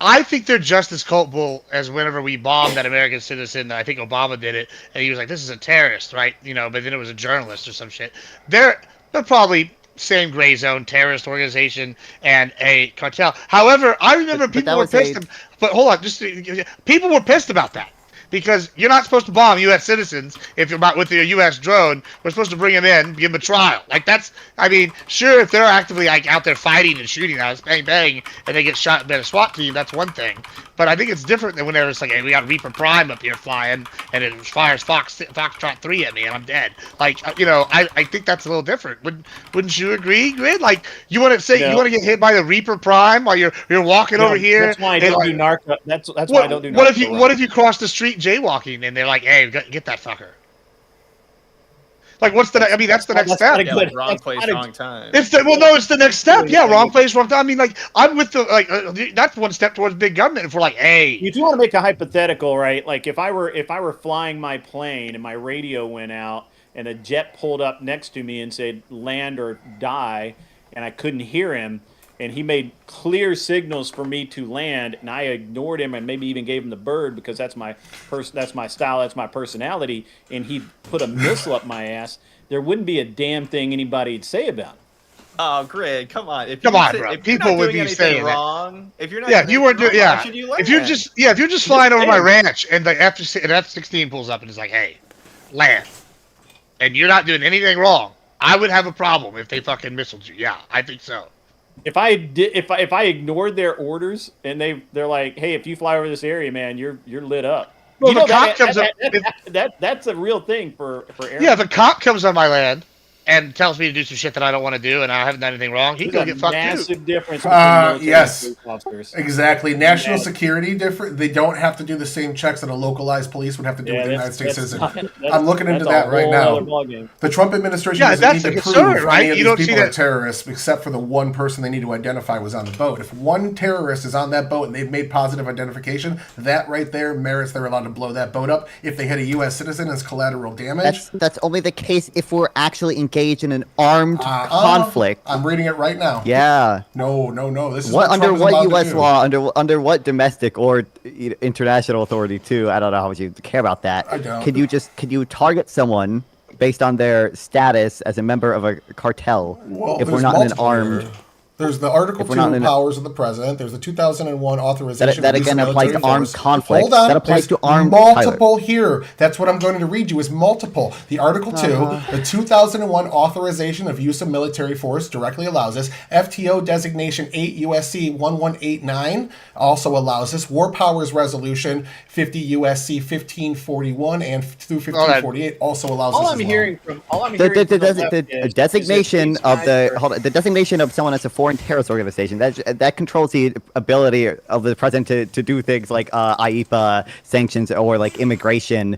I think they're just as culpable as whenever we bombed that American citizen. I think Obama did it, and he was like, "This is a terrorist," right? But then it was a journalist or some shit. They're probably same gray zone, terrorist organization and a cartel. However, I remember people were pissed. But hold on, people were pissed about that. Because you're not supposed to bomb U.S. citizens if you're with your U.S. drone. We're supposed to bring them in, give them a trial. Sure, if they're actively out there fighting and shooting us, bang, bang, and they get shot by a SWAT team, that's one thing. But I think it's different than whenever it's like, hey, we got Reaper Prime up here flying, and it fires Foxtrot 3 at me, and I'm dead. I think that's a little different. Wouldn't you agree, Grid? You want to you want to get hit by the Reaper Prime while you're walking over here? That's why I don't do narco. That's why I don't do narco. What if you cross the street jaywalking and they're like, "Hey, get that fucker"? What's the? That's the next step. Wrong place, wrong time. It's the next step. Yeah, wrong place, wrong time. I'm with the that's one step towards big government. If we're like, hey, you do want to make a hypothetical, right? Like if I were flying my plane and my radio went out and a jet pulled up next to me and said land or die, and I couldn't hear him. And he made clear signals for me to land, and I ignored him and maybe even gave him the bird because that's my style, that's my personality, and he put a missile up my ass. There wouldn't be a damn thing anybody'd say about it. Oh, Grid, come on! Bro. People would be saying wrong. If you're not, you weren't doing. Yeah, should you land? If you're just flying over my ranch and the F-16 pulls up and is like, hey, land, and you're not doing anything wrong, I would have a problem if they fucking missiled you. Yeah, I think so. If I ignored their orders and they're like, hey, if you fly over this area, man, you're lit up. Well, the cop comes up. That's a real thing for air. Yeah, if a cop comes on my land and tells me to do some shit that I don't want to do, and I haven't done anything wrong, he can go There's get a fucked too. massive difference between military Yes. and police officers. Exactly. National Yeah. security different. They don't have to do the same checks that a localized police would have to do with a United States citizen. I'm looking into that right now. The Trump administration Yeah, doesn't that's need a to concern, prove right? any of You these don't see people are that- terrorists, except for the one person they need to identify was on the boat. If one terrorist is on that boat and they've made positive identification, that right there merits they're allowed to blow that boat up. If they hit a U.S. citizen as collateral damage, That's only the case if we're actually engaged in an armed conflict. I'm reading it right now. Yeah. No. This is What what under Trump is what allowed to U.S. do. law, under what domestic or international authority too? I don't know how much you care about that. I don't. Can you target someone based on their status as a member of a cartel Well, if we're there's not in an multiple armed? here. There's the Article If we're not 2 in a- powers of the president. There's the 2001 authorization. That of use again of applies military to armed force. conflict. Hold on. That applies There's to armed multiple here. That's what I'm going to read you is multiple. The Article 2, Uh-huh. the 2001 authorization of use of military force directly allows this. FTO designation 8 USC 1189 also allows this. War Powers Resolution 50 USC 1541 and through 1548 also allows All this. I'm as hearing from well. the Designation of the designation of someone as a foreign terrorist organization that controls the ability of the president to do things like IEPA sanctions or like immigration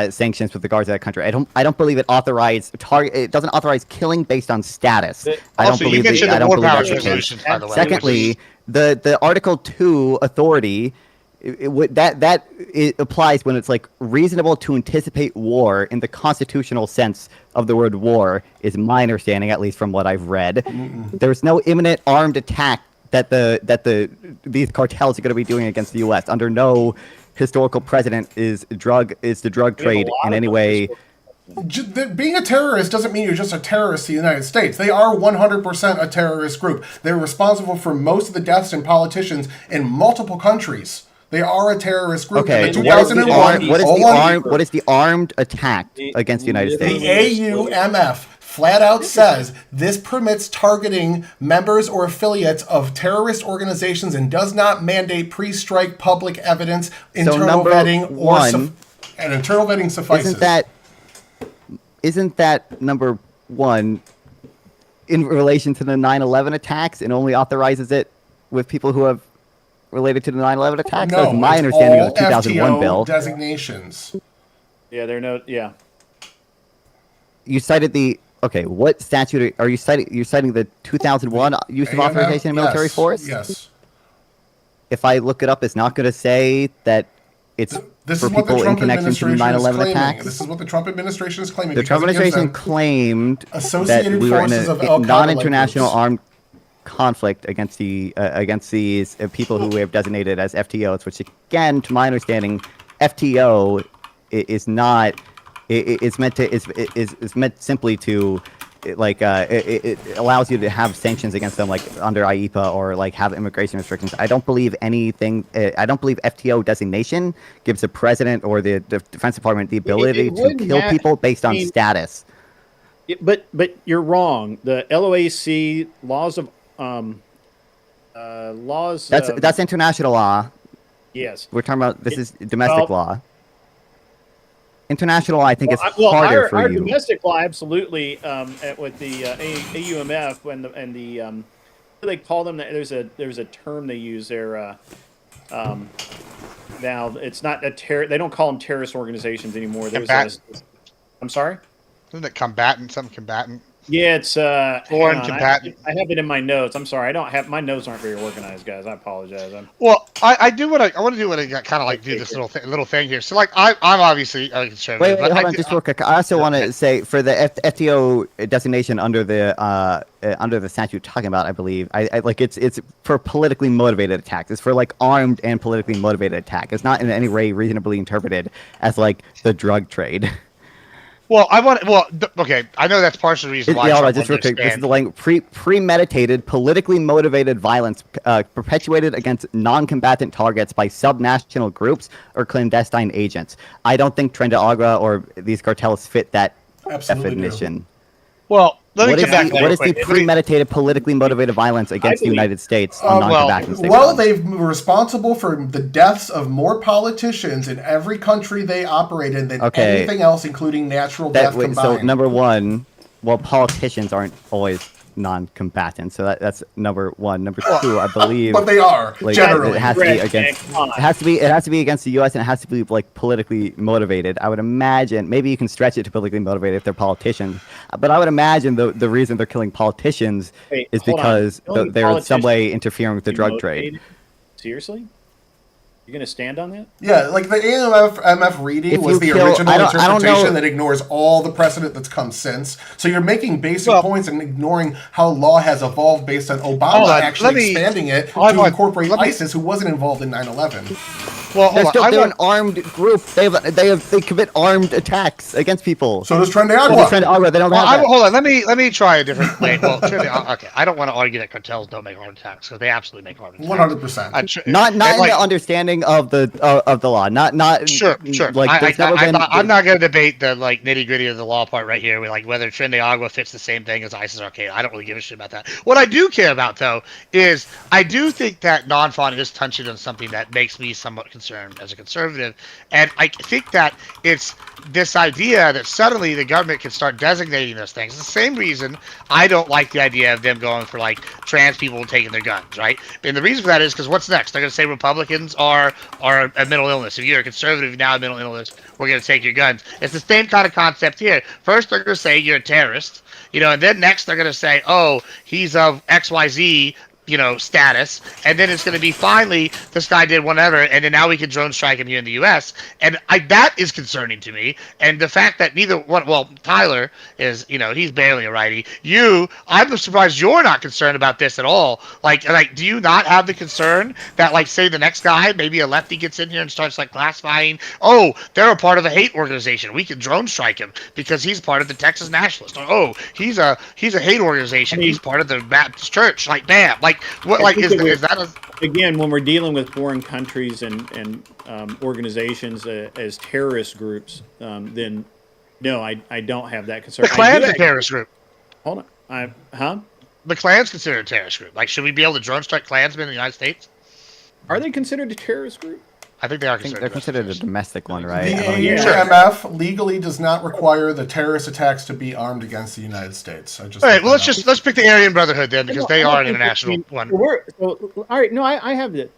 sanctions with regards to that country. I don't believe it it doesn't authorize killing based on status. I don't Also, believe you mentioned I the don't War believe Powers that's the case. resolutions, by the way. Secondly, the Article 2 authority it applies when it's like reasonable to anticipate war in the constitutional sense of the word war is my understanding, at least from what I've read. There's no imminent armed attack that these cartels are going to be doing against the U.S. Under no historical precedent is the drug trade in any way. Being a terrorist doesn't mean you're just a terrorist to the United States. They are 100% a terrorist group. They're responsible for most of the deaths in politicians in multiple countries. They are a terrorist group. Okay, And the 2001, what is the armed attack against the United States? The AUMF flat out says this permits targeting members or affiliates of terrorist organizations and does not mandate pre-strike public evidence, internal vetting, and internal vetting suffices. Isn't that number one in relation to the 9/11 attacks and only authorizes it with people who have related to the 9/11 attacks? No, that was my it's understanding all of the 2001 FTO bill. designations. Yeah, they're no. Yeah. You cited the what statute are you citing? You're citing the 2001 use of authorization of military force. Yes. If I look it up, it's not going to say that it's This for is what the people in Trump connection to the administration is 9/11 claiming. attacks. This is what the Trump administration is claiming. The Trump because it gives administration them claimed that Associated we were in Forces of a Al-Qaeda-like non-international groups. armed conflict against these people who we have designated as FTOs, which again, to my understanding, FTO is not. It's meant simply to. It allows you to have sanctions against them, like under IEPA, or like have immigration restrictions. I don't believe anything. I don't believe FTO designation gives the president or the Defense Department the ability to kill people based on status. But you're wrong. The LOAC laws of laws. That's international law. Yes. We're talking about this is domestic law. International law, I think, is harder our, for our you. domestic law, absolutely. With the AUMF and the what do they call them? There's a term they use there. Now it's not a They don't call them terrorist organizations anymore. I'm sorry. Isn't it combatant? Something combatant. Yeah, it's foreign combatant. I have it in my notes. I'm sorry, I don't have my notes aren't very organized, guys. I apologize. Well, I do what I want to do. What I kind of like do this little thing here. So like I'm obviously a conservative. Wait, but hold on, just real quick. I also want to say for the FTO designation under the statute you're talking about, I believe, I like it's for politically motivated attacks. It's for like armed and politically motivated attack. It's not in any way reasonably interpreted as like the drug trade. Well, okay. I know that's partially the reason why. Yeah, just real quick. This is the language: premeditated, politically motivated violence perpetuated against non-combatant targets by subnational groups or clandestine agents. I don't think Tren de Agua or these cartels fit that definition. Well, let me come back. What is the premeditated, politically motivated violence against the United States on non-combatants? Well, they're responsible for the deaths of more politicians in every country they operate in than anything else, including natural death combined. So number one, well, politicians aren't always non-combatants, so that's number one. Number two, I believe, But they are generally. it has to be against. It has to be against the U.S. and it has to be like politically motivated. I would imagine maybe you can stretch it to politically motivated if they're politicians, but I would imagine the reason they're killing politicians is because they're in some way interfering with the drug trade. Seriously? You're going to stand on that? Yeah, like the AMF reading was the original interpretation that ignores all the precedent that's come since. So you're making basic points and ignoring how law has evolved based on Obama actually expanding it to incorporate ISIS, who wasn't involved in 9/11. Well, they're an armed group. They commit armed attacks against people. So does Tren de Agua. They don't have that. Hold on. Let me try a different way. Well, okay. I don't want to argue that cartels don't make armed attacks because they absolutely make armed attacks. 100%. Not in the understanding of the law. Not sure. Like I'm not going to debate the like nitty gritty of the law part right here. Like whether Tren de Agua fits the same thing as ISIS Arcade. I don't really give a shit about that. What I do care about though is I do think that non-fawning is touching on something that makes me somewhat concerned as a conservative, and I think that it's this idea that suddenly the government can start designating those things. It's the same reason I don't like the idea of them going for like trans people taking their guns, right? And the reason for that is because what's next? They're going to say Republicans are a mental illness. If you're a conservative now a mental illness, we're going to take your guns. It's the same kind of concept here. First they're going to say you're a terrorist, and then next they're going to say, oh, he's of XYZ status, and then it's going to be finally this guy did whatever, and then now we can drone strike him here in the U.S. And that is concerning to me. And the fact that Tyler is, he's barely a righty. I'm surprised you're not concerned about this at all. Like, do you not have the concern that, like, say the next guy, maybe a lefty gets in here and starts like classifying, oh, they're a part of a hate organization, we can drone strike him because he's part of the Texas Nationalist, or oh, he's a hate organization, he's part of the Baptist Church, like, bam, like. Is that again, when we're dealing with foreign countries and organizations as terrorist groups, then no, I don't have that concern. The Klan's a terrorist group. Hold on, The Klan's considered a terrorist group. Like, should we be able to drone strike Klansmen in the United States? Are they considered a terrorist group? I think they are considered. They're considered a domestic one, right? The AMF legally does not require the terrorist attacks to be armed against the United States. All right, well, let's pick the Aryan Brotherhood then, because they are an international one. All right, no, I have that.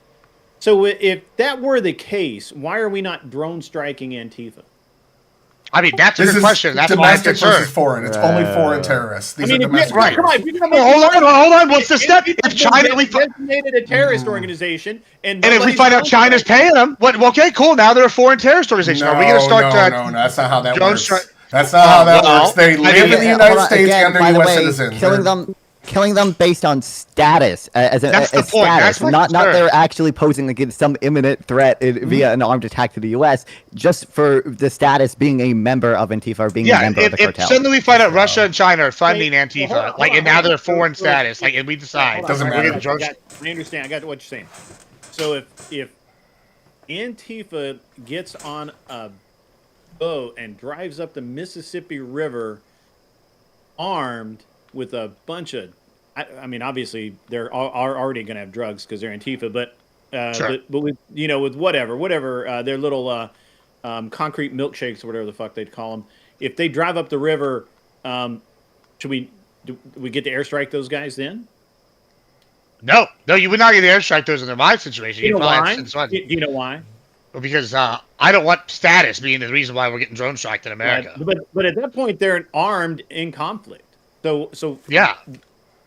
So if that were the case, why are we not drone striking Antifa? I mean, that's a good question. That's my concern. Domestic versus foreign. It's only foreign terrorists. These are domestic. Right. Hold on. What's the step? If China designated a terrorist organization, and if we find out China's paying them, okay, cool. Now they're a foreign terrorist organization. Are we going to start? No, that's not how that works. That's not how that works. They live in the United States and they're U.S. citizens. Killing them based on status, as status, not they're actually posing like some imminent threat via an armed attack to the U.S. just for the status being a member of Antifa or being a member of the cartel. Suddenly we find out Russia and China are funding Antifa, and now they're foreign status, and we decide. Doesn't matter. I understand. I got what you're saying. So if Antifa gets on a boat and drives up the Mississippi River armed with a bunch of, I mean, obviously they're already going to have drugs because they're Antifa, but with with whatever their little concrete milkshakes or whatever the fuck they'd call them. If they drive up the river, do we get to airstrike those guys then? No, you would not get to airstrike those in my situation. You know why? Do you know why? Well, because I don't want status being the reason why we're getting drone striked in America. But at that point, they're armed in conflict. So yeah.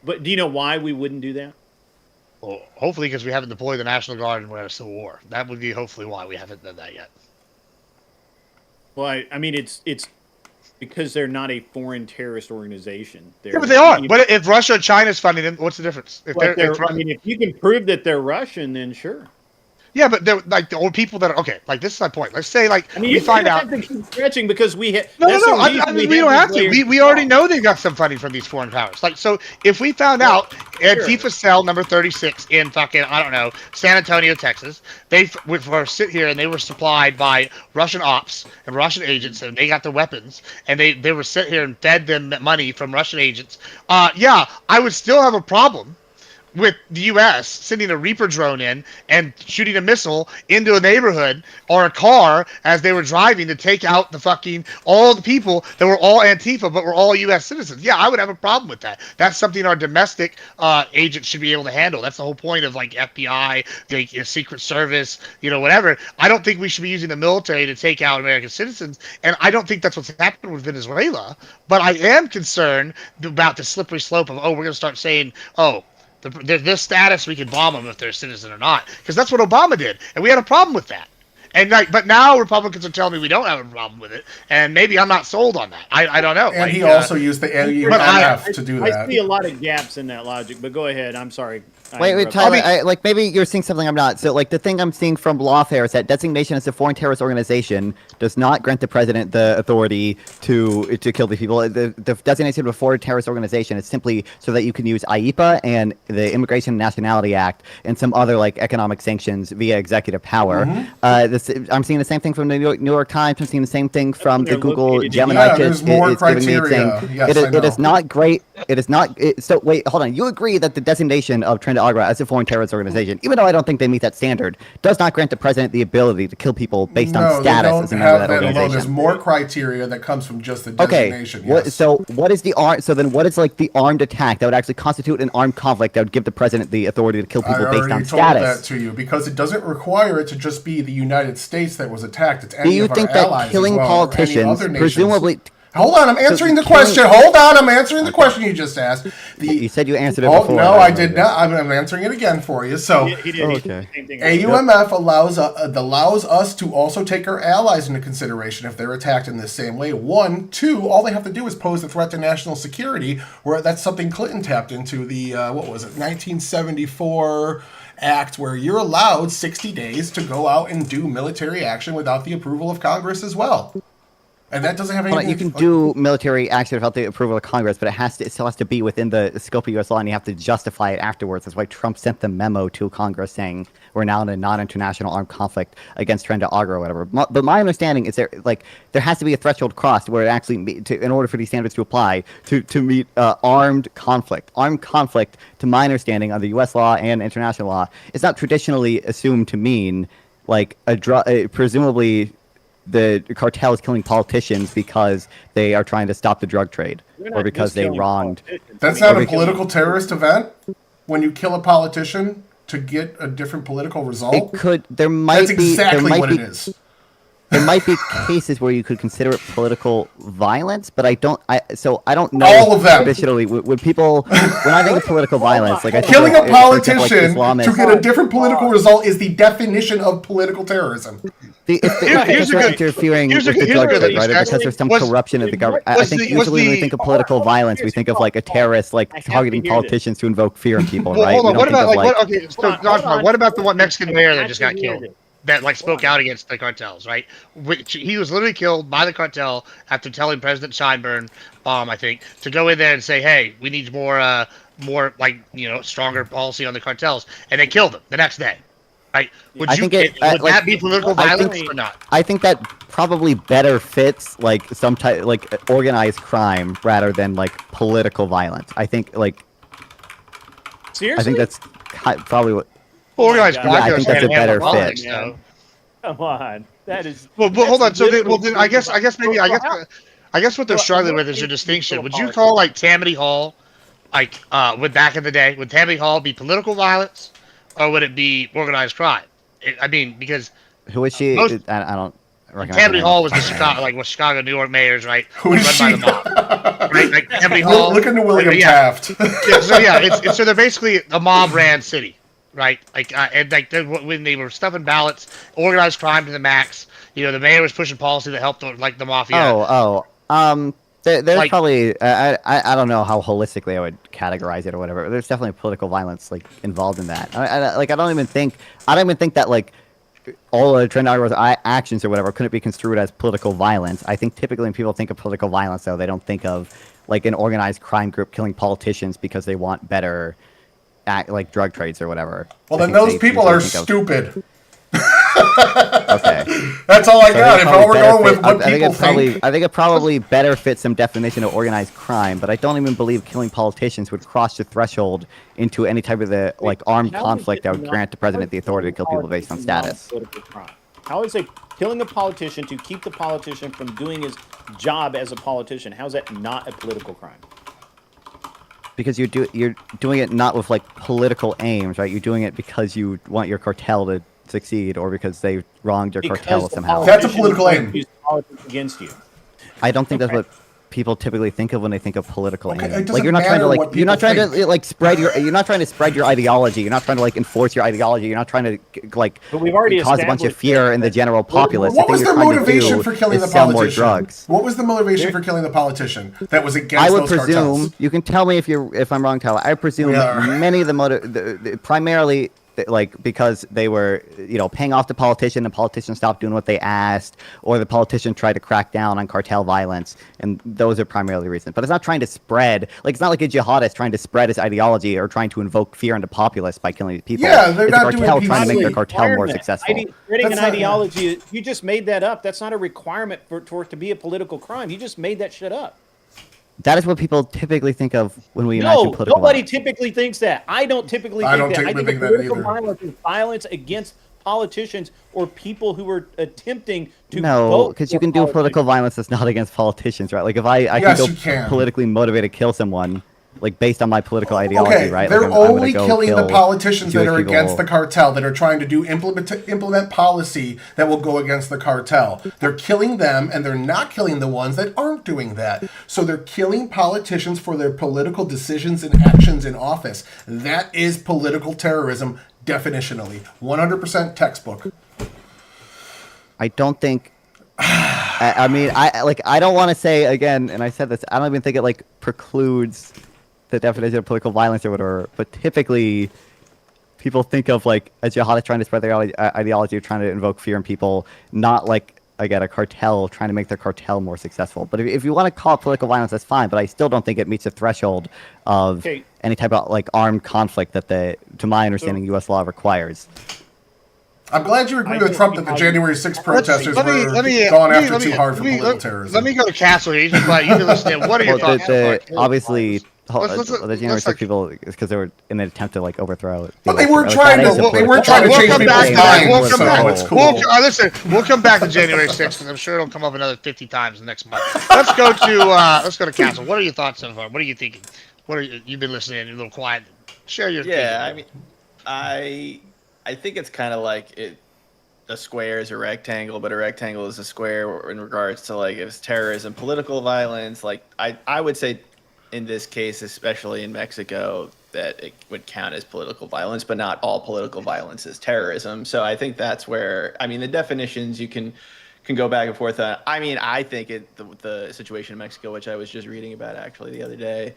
But do you know why we wouldn't do that? Well, hopefully because we haven't deployed the National Guard and we're in a civil war. That would be hopefully why we haven't done that yet. Well, I mean, it's because they're not a foreign terrorist organization. Yeah, but they are. But if Russia or China's funding them, what's the difference? If you can prove that they're Russian, then sure. Yeah, but they're like the old people that are okay. Like this is my point. Let's say we find out. Stretching because we hit. No. I mean, we don't have to. We already know they've got some funding from these foreign powers. Like so, if we found out Antifa cell number 36 in fucking San Antonio, Texas, they were sit here and they were supplied by Russian ops and Russian agents, and they got their weapons, and they were sit here and fed them money from Russian agents. Yeah, I would still have a problem with the U.S. sending a Reaper drone in and shooting a missile into a neighborhood or a car as they were driving to take out the fucking all the people that were all Antifa but were all U.S. citizens. Yeah, I would have a problem with that. That's something our domestic agents should be able to handle. That's the whole point of like FBI, the Secret Service, whatever. I don't think we should be using the military to take out American citizens, and I don't think that's what's happened with Venezuela. But I am concerned about the slippery slope of, we're going to start saying, this status, we can bomb them if they're a citizen or not, because that's what Obama did, and we had a problem with that. And but now Republicans are telling me we don't have a problem with it, and maybe I'm not sold on that. I don't know. And he also used the AUMF to do that. I see a lot of gaps in that logic, but go ahead. I'm sorry. Wait, Tyler. Maybe you're seeing something I'm not. So, the thing I'm seeing from lawfare is that designation as a foreign terrorist organization does not grant the president the authority to kill these people. The designation of a foreign terrorist organization is simply so that you can use IEPA and the Immigration and Nationality Act and some other economic sanctions via executive power. I'm seeing the same thing from the New York Times. I'm seeing the same thing from the Google Gemini. Yeah, there's more criteria. It is not great. It is not. So wait, hold on. You agree that the designation of Trinidad as a foreign terrorist organization, even though I don't think they meet that standard, does not grant the president the ability to kill people based on status as a member of that organization. There's more criteria that comes from just the designation. Okay. Yes. So what is the So then, what is the armed attack that would actually constitute an armed conflict that would give the president the authority to kill people based on status? I already told that to you because it doesn't require it to just be the United States that was attacked. It's any Do you of think our that allies killing as well, politicians, presumably? Hold on, I'm answering the question. Hold on, I'm answering the question you just asked. You said you answered it before. No, I did not. I'm answering it again for you. So, AUMF allows us to also take our allies into consideration if they're attacked in the same way. 1, 2, all they have to do is pose a threat to national security, where that's something Clinton tapped into the, 1974 act, where you're allowed 60 days to go out and do military action without the approval of Congress as well. And that doesn't have anything. You can do military action without the approval of Congress, but it still has to be within the scope of U.S. law, and you have to justify it afterwards. That's why Trump sent the memo to Congress saying we're now in a non-international armed conflict against Trinidad or whatever. But my understanding is there has to be a threshold crossed where it actually, in order for these standards to apply, to meet armed conflict. Armed conflict, to my understanding, under U.S. law and international law, is not traditionally assumed to mean presumably the cartel is killing politicians because they are trying to stop the drug trade or because they wronged. That's not a political terrorist event when you kill a politician to get a different political result. It could. There might That's be. exactly there might what be, it is. There might be cases where you could consider it political violence, but I don't know. All of them. Traditionally, when I think of political violence, I think killing a politician Islamist, to get a different political result is the definition of political terrorism. Because they're interfering with the drug trade, right? Or because there's some corruption of the government. I think usually when we think of political violence, we think of a terrorist targeting politicians to invoke fear in people, right? Hold on. What about what about the Mexican mayor that just got killed? That spoke out against the cartels, right? He was literally killed by the cartel after telling President Scheinberg, I think, to go in there and say, "Hey, we need more stronger policy on the cartels," and they killed him the next day, right? Would that be political violence or not? I think that probably better fits some type organized crime rather than political violence. I think Seriously? I think that's probably what. Organized crime. I think that's a better fit. Come on, that is. Well, hold on. So, then I guess what they're struggling with is a distinction. Would you call Tammany Hall, would back in the day, would Tammany Hall be political violence, or would it be organized crime? Because who is she? I don't. Tammany Hall was the Chicago, New York mayors, right? Run by the mob, right? Tammany Hall. Look into William Taft. So they're basically a mob-ran city. Right, when they were stuffing ballots, organized crime to the max. The mayor was pushing policy that helped the mafia. There's probably I don't know how holistically I would categorize it or whatever. There's definitely political violence involved in that. I don't even think that all of Trinidad's actions or whatever couldn't be construed as political violence. I think typically when people think of political violence, though, they don't think of an organized crime group killing politicians because they want better. Drug trades or whatever. Well, then those people are stupid. Okay. That's all I So got. If I were going with fit, what I think people it probably, think. I think it probably better fits some definition of organized crime, but I don't even believe killing politicians would cross the threshold into any type of the armed How is conflict it that would not- grant the how president is the authority to kill killing people based on politicians not a status. political crime? How is killing a politician to keep the politician from doing his job as a politician? How is that not a political crime? Because you're doing it not with political aims, right? You're doing it because you want your cartel to succeed, or because they wronged your cartel Because the somehow. That's a politician political is going aim. to use politics against you. I don't think Okay. that's what people typically think of when they think of political Okay, aim. it doesn't You're not trying to matter what you're not people trying think. to spread your you're not trying to spread your ideology. You're not trying to enforce your ideology. You're not trying to But we've already cause a bunch of established fear that- in the general populace. What The was thing the you're trying to motivation do for killing is the sell more politician? drugs. What was the motivation for killing the politician that was against I would those presume cartels? you can tell me if I'm wrong, Tyler. I presume We are. many of the primarily because they were paying off the politician, and politicians stopped doing what they asked, or the politician tried to crack down on cartel violence, and those are primarily the reasons. But it's not trying to spread it's not like a jihadist trying to spread his ideology or trying to invoke fear into populace by killing people. Yeah, they're it's not a doing cartel trying to make their peacefully. cartel more Requirement. successful. Spreading That's an not- ideology, you just made that up. That's not a requirement for it to be a political crime. You just made that shit up. That is what people typically think of when we imagine No, political nobody violence. typically thinks that. I don't typically I think don't that. I typically think think that political either. violence is violence against politicians or people who are attempting to No, vote because you for can do political politicians. violence that's not against politicians, right? If I Yes, can you go can. politically motivated to kill someone, based on my political ideology, Okay, right? they're I'm gonna only go killing the kill politicians that Jewish are against the people. cartel, that are trying to implement policy that will go against the cartel. They're killing them, and they're not killing the ones that aren't doing that. So they're killing politicians for their political decisions and actions in office. That is political terrorism, definitionally. 100% textbook. I don't think. I mean, I don't want to say again, and I said this. I don't even think it precludes the definition of political violence or whatever. But typically, people think of a jihadist trying to spread their ideology, or trying to invoke fear in people, not again a cartel trying to make their cartel more successful. But if you want to call it political violence, that's fine. But I still don't think it meets the threshold of Okay. any type of armed conflict that to my understanding, U.S. law requires. I'm glad you agree I with don't Trump see that the how January 6th protesters Let me- were let me- gone let me- after let me- too hard for let me- political let- terrorism. Let me go to Castle. You've been listening. What are your Well, thoughts? obviously, Let's- the January 6 people is because they were in an attempt to overthrow. But they weren't trying to. They weren't trying to We'll change come people's back to that. We'll minds. come So back. it's cool. Listen, we'll come back to January 6th because I'm sure it'll come up another 50 times next month. Let's go to Castle. What are your thoughts so far? What are you thinking? You've been listening? You're a little quiet. Share your Yeah, thinking. I think it's kind of a square is a rectangle, but a rectangle is a square in regards to if it's terrorism, political violence. I would say in this case, especially in Mexico, that it would count as political violence, but not all political violence is terrorism. So I think that's where the definitions you can go back and forth on. I think the situation in Mexico, which I was just reading about actually the other day,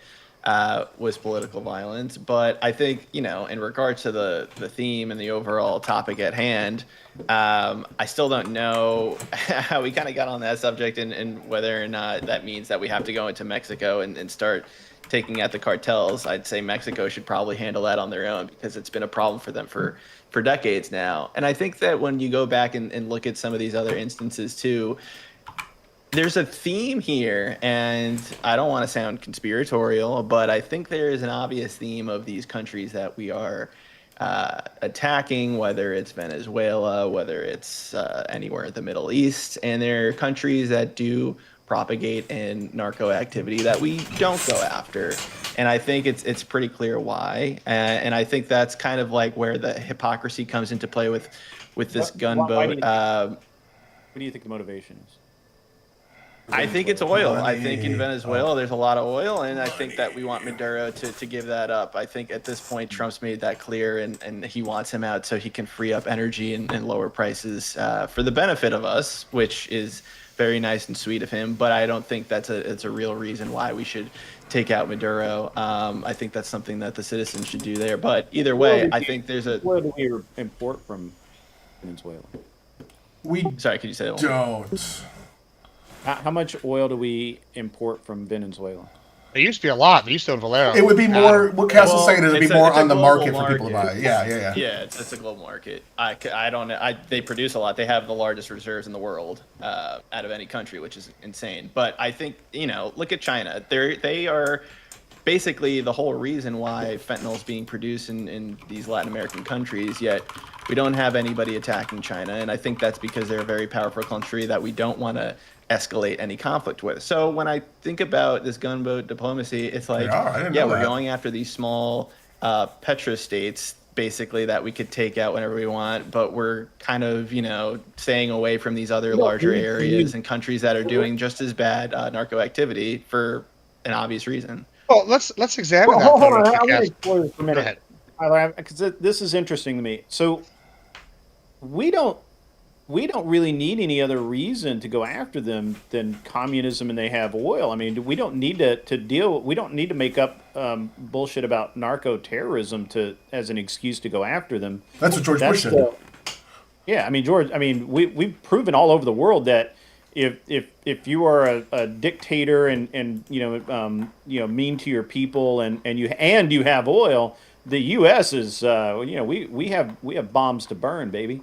was political violence. But I think, in regards to the theme and the overall topic at hand, I still don't know how we kind of got on that subject and whether or not that means that we have to go into Mexico and start taking out the cartels. I'd say Mexico should probably handle that on their own because it's been a problem for them for decades now. And I think that when you go back and look at some of these other instances too, there's a theme here, and I don't want to sound conspiratorial, but I think there is an obvious theme of these countries that we are attacking, whether it's Venezuela, whether it's anywhere in the Middle East, and they're countries that do propagate in narco activity that we don't go after. And I think it's pretty clear why. And I think that's kind of where the hypocrisy comes into play with this gunboat. What do you think the motivation is? I think it's oil. I think in Venezuela there's a lot of oil, and I think that we want Maduro to give that up. I think at this point Trump's made that clear, and he wants him out so he can free up energy and lower prices for the benefit of us, which is very nice and sweet of him. But I don't think it's a real reason why we should take out Maduro. I think that's something that the citizens should do there. But either way, I think there's a... Where do we import from Venezuela? Sorry, could you say that? Don't. How much oil do we import from Venezuela? There used to be a lot. There used to be Valero. It would be more. What Castle's saying is it'd be more it's a on the global market for people to buy. Yeah. Yeah, it's a global market. I don't know. They produce a lot. They have the largest reserves in the world out of any country, which is insane. But I think, look at China. They are basically the whole reason why fentanyl is being produced in these Latin American countries, yet we don't have anybody attacking China. And I think that's because they're a very powerful country that we don't want to escalate any conflict with. So when I think about this gunboat diplomacy, it's like, we're going after these small petrostates, basically, that we could take out whenever we want, but we're kind of, staying away from these other larger areas and countries that are doing just as bad narco activity for an obvious reason. Well, let's examine that. Hold on, I'm going to explore this for a Go minute. ahead. Because this is interesting to me. So we don't really need any other reason to go after them than communism, and they have oil. I mean, we don't need we don't need to make up bullshit about narco terrorism as an excuse to go after them. That's what George Bush did. Yeah, I mean, we've proven all over the world that if you are a dictator and mean to your people and you have oil, the U.S. is we have bombs to burn, baby.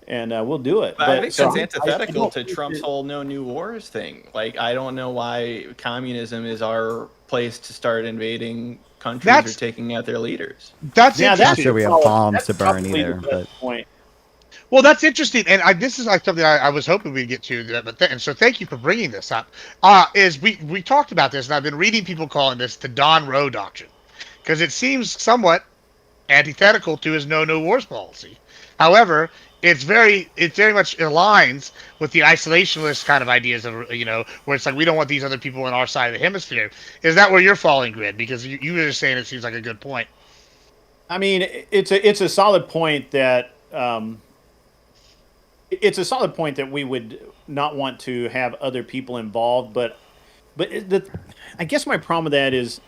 And we'll do it. But I think that's antithetical to Trump's whole no new wars thing. Like, I don't know why communism is our place to start invading countries or taking out their leaders. That's I'm not sure we have bombs to burn either. But well, that's interesting, and this is like something I was hoping we'd get to. And so thank you for bringing this up. Is we talked about this, and I've been reading people calling this the Don Roe doctrine, because it seems somewhat antithetical to his no wars policy. However, it very much aligns with the isolationist kind of ideas of, where it's like we don't want these other people on our side of the hemisphere. Is that where you're falling, Grid? Because you were just saying it seems like a good point. I mean, it's a solid point that we would not want to have other people involved, but I guess my problem with that is,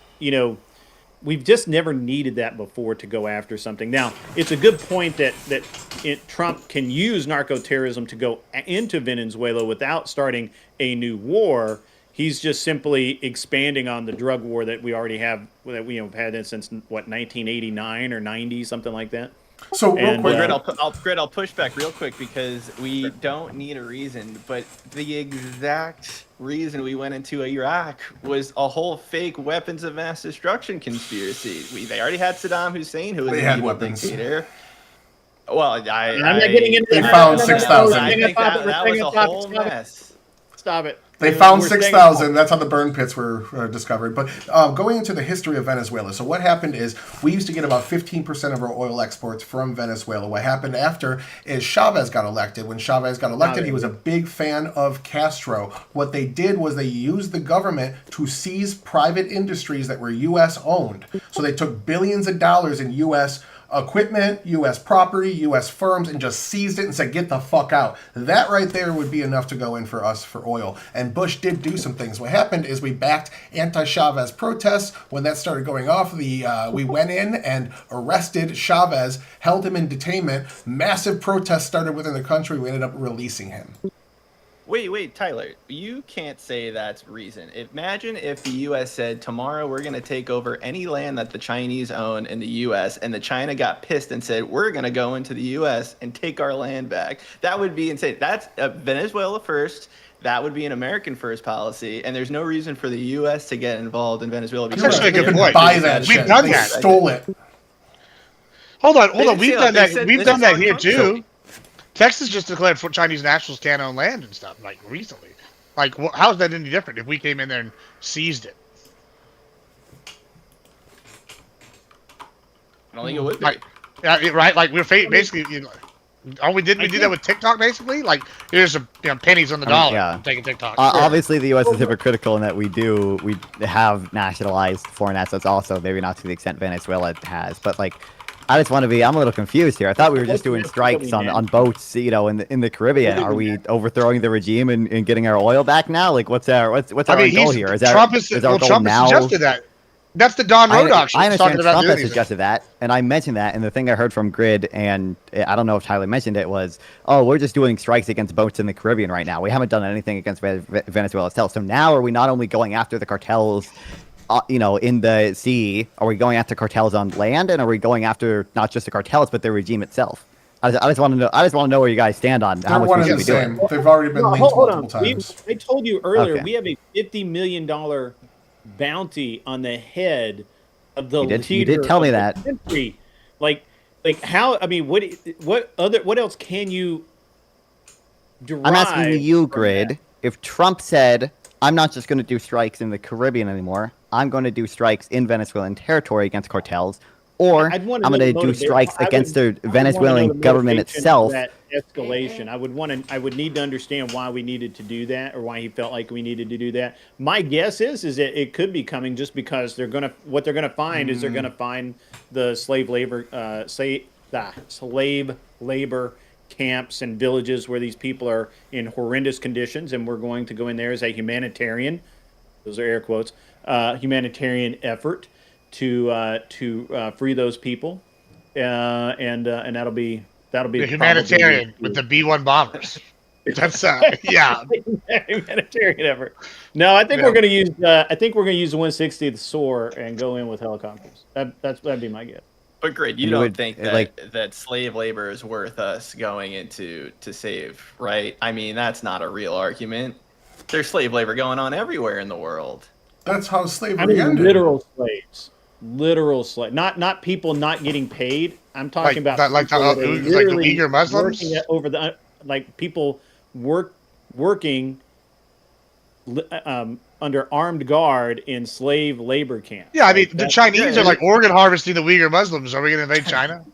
we've just never needed that before to go after something. Now, it's a good point that Trump can use narco-terrorism to go into Venezuela without starting a new war. He's just simply expanding on the drug war that we already have, that we have had since, 1989 or 90, something like that. So real quick, Grid, I'll push back real quick because we don't need a reason, but the exact reason we went into Iraq was a whole fake weapons of mass destruction conspiracy. They already had Saddam Hussein, who was an evil dictator. Well, I'm not getting into They found 6,000. I think that was a whole mess. Stop it. They found 6,000. That's how the burn pits were discovered. But going into the history of Venezuela, so what happened is we used to get about 15% of our oil exports from Venezuela. What happened after is Chavez got elected. When Chavez got elected, he was a big fan of Castro. What they did was they used the government to seize private industries that were U.S. owned. So they took billions of dollars in U.S. equipment, U.S. property, U.S. firms, and just seized it and said, get the fuck out. That right there would be enough to go in for us for oil. And Bush did do some things. What happened is we backed anti-Chavez protests. When that started going off, we went in and arrested Chavez, held him in detainment. Massive protests started within the country. We ended up releasing him. Wait, Tyler, you can't say that's reason. Imagine if the U.S. said, tomorrow we're going to take over any land that the Chinese own in the U.S., and the China got pissed and said, we're going to go into the U.S. and take our land back. That would be insane. That's Venezuela first. That would be an American first policy, and there's no reason for the U.S. to get involved in Venezuela. That's actually a good point. Buy that shit. We've done they that. Stole it. Hold on. We've done that. We've done that here too. Texas just declared for Chinese nationals can't own land and stuff, like, recently. Like, how is that any different if we came in there and seized it? I don't think it would be. Right? Like, we're basically, we do that with TikTok, basically? Like, here's some pennies on the dollar. Yeah. Taking TikTok. Obviously, the U.S. is hypocritical in that we have nationalized foreign assets also, maybe not to the extent Venezuela has, but, like, I just want to I'm a little confused here. I thought we were just doing strikes on boats, in the Caribbean. Are we overthrowing the regime and getting our oil back now? Like, what's our end goal here? Trump has suggested that. That's the Don Roe doctrine. I understand Trump has suggested that, and I mentioned that, and the thing I heard from Grid, and I don't know if Tyler mentioned it, was, we're just doing strikes against boats in the Caribbean right now. We haven't done anything against Venezuela itself. So now are we not only going after the cartels in the sea? Are we going after cartels on land, and are we going after not just the cartels but the regime itself? I just want to know. I just want to know where you guys stand on how They're much one we and should the be doing. same. They've already been linked Hold multiple on. times. I told you earlier Okay. we have a $50 million bounty on the head of the You leader did tell me of the that. country. Like how? I mean, what else can you derive? I'm asking you, from Grid. that? If Trump said, "I'm not just going to do strikes in the Caribbean anymore. I'm going to do strikes in Venezuelan territory against cartels," or I'd "I'm wanna know going to the do motivation. strikes against the I would wanna know Venezuelan the government motivation itself," for that escalation. I would need to understand why we needed to do that, or why he felt like we needed to do that. My guess is that it could be coming just because they're gonna find is they're gonna find the slave labor camps and villages where these people are in horrendous conditions, and we're going to go in there as a humanitarian. Those are air quotes. Humanitarian effort to free those people, and that'll be The humanitarian with the B-1 bombers. That's yeah. humanitarian effort. No, I think Yeah. we're going to use. I think we're going to use the 160th SOAR and go in with helicopters. That'd be my guess. But Grid, you And you don't would, think that that slave labor is worth us going into to save, right? I mean, that's not a real argument. There's slave labor going on everywhere in the world. That's how slavery I mean, ended. literal slave, not people not getting paid. I'm talking about like the Uyghur Muslims, working over the people working under armed guard in slave labor camps. Yeah, I mean, the Chinese are like organ harvesting the Uyghur Muslims. Are we going to invade China?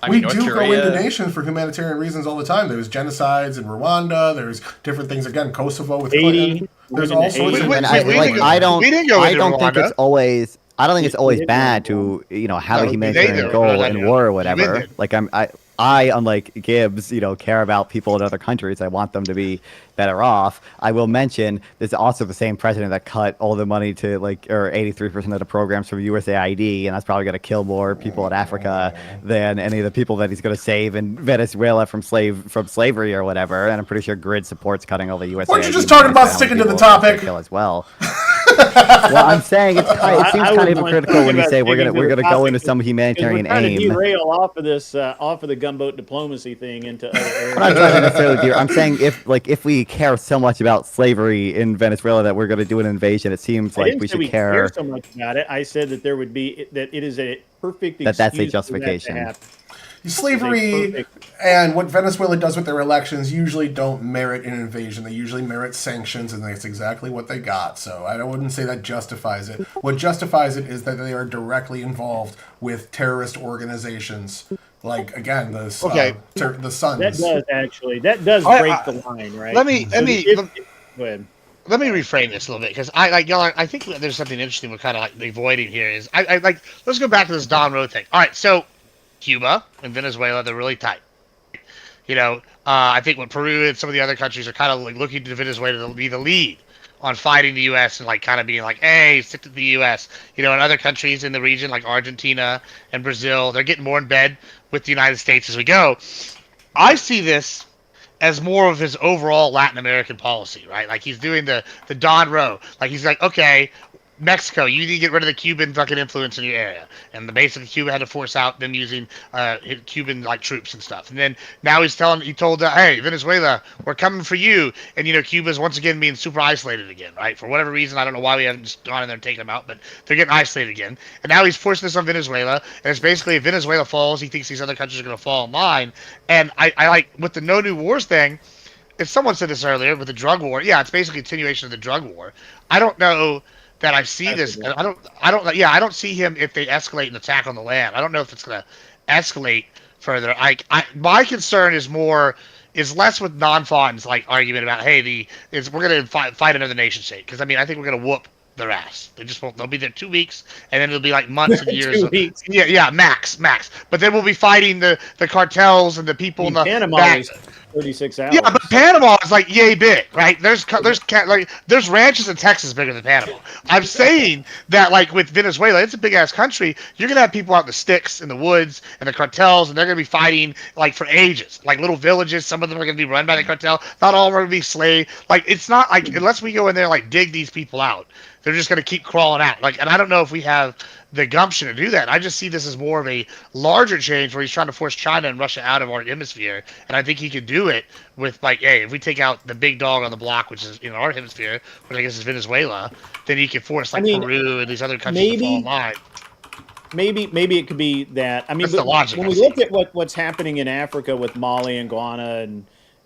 We do go into nations for humanitarian reasons all the time. There's genocides in Rwanda. There's different things. Again, Kosovo with Clinton. There's all sorts of. I don't think it's always. I don't think it's always bad to have a humanitarian goal in war or whatever. Like I, unlike Gibbs, care about people in other countries. I want them to be better off. I will mention this is also the same president that cut all the money to or 83% of the programs from USAID, and that's probably going to kill more people in Africa than any of the people that he's going to save in Venezuela from slavery or whatever. And I'm pretty sure Grid supports cutting all the USAID. Weren't you just talking about sticking to the topic? As well. Well, I'm saying it seems kind of hypocritical when you say we're gonna go into some humanitarian aim. To derail off of this, off of the gunboat diplomacy thing into other areas. I'm not trying to necessarily I'm saying if we care so much about slavery in Venezuela that we're going to do an invasion, it seems like we should care so much about it. I said that it is a perfect excuse that's a justification. Slavery and what Venezuela does with their elections usually don't merit an invasion. They usually merit sanctions, and that's exactly what they got. So I wouldn't say that justifies it. What justifies it is that they are directly involved with terrorist organizations. Like, again, the Suns. That does break the line, right? Let me go ahead. Let me reframe this a little bit, because I think there's something interesting we're kind of avoiding here. Is let's go back to this Don Road thing. All right, so Cuba and Venezuela, they're really tight. I think when Peru and some of the other countries are kind of looking to Venezuela to be the lead on fighting the U.S. and kind of being like, hey, stick to the U.S. And other countries in the region like Argentina and Brazil, they're getting more in bed with the United States as we go. I see this as more of his overall Latin American policy, right? Like he's doing the Don Row. Like he's like, okay, Mexico, you need to get rid of the Cuban fucking influence in your area. And basically Cuba had to force out them using Cuban troops and stuff. And then now he told hey, Venezuela, we're coming for you. And Cuba's once again being super isolated again, right? For whatever reason, I don't know why we haven't just gone in there and taken them out, but they're getting isolated again. And now he's forcing this on Venezuela. And it's basically if Venezuela falls, he thinks these other countries are going to fall in line. And I like with the no new wars thing, if someone said this earlier with the drug war, yeah, it's basically a continuation of the drug war. I don't know that I see this. I don't see him if they escalate an attack on the land. I don't know if it's going to escalate further. My concern is less with non-Fon's argument about we're going to fight another nation state, because I think we're going to whoop their ass. They just won't. They'll be there 2 weeks, and then it'll be months and years. 2 weeks. Yeah, max. But then we'll be fighting the cartels and the people in the Panama back. 36 hours. Yeah, but Panama is yay big, right? There's ranches in Texas bigger than Panama. I'm saying that with Venezuela, it's a big ass country. You're gonna have people out in the sticks, in the woods, and the cartels, and they're gonna be fighting for ages. Little villages. Some of them are gonna be run by the cartel. Not all are gonna be slave. It's not unless we go in there dig these people out. They're just going to keep crawling out. And I don't know if we have the gumption to do that. I just see this as more of a larger change where he's trying to force China and Russia out of our hemisphere, and I think he could do it with hey, if we take out the big dog on the block, which is in our hemisphere, which I guess is Venezuela, then he could force Peru and these other countries to fall in line. Maybe it could be that. I mean, the logic, when we look at what's happening in Africa with Mali and Ghana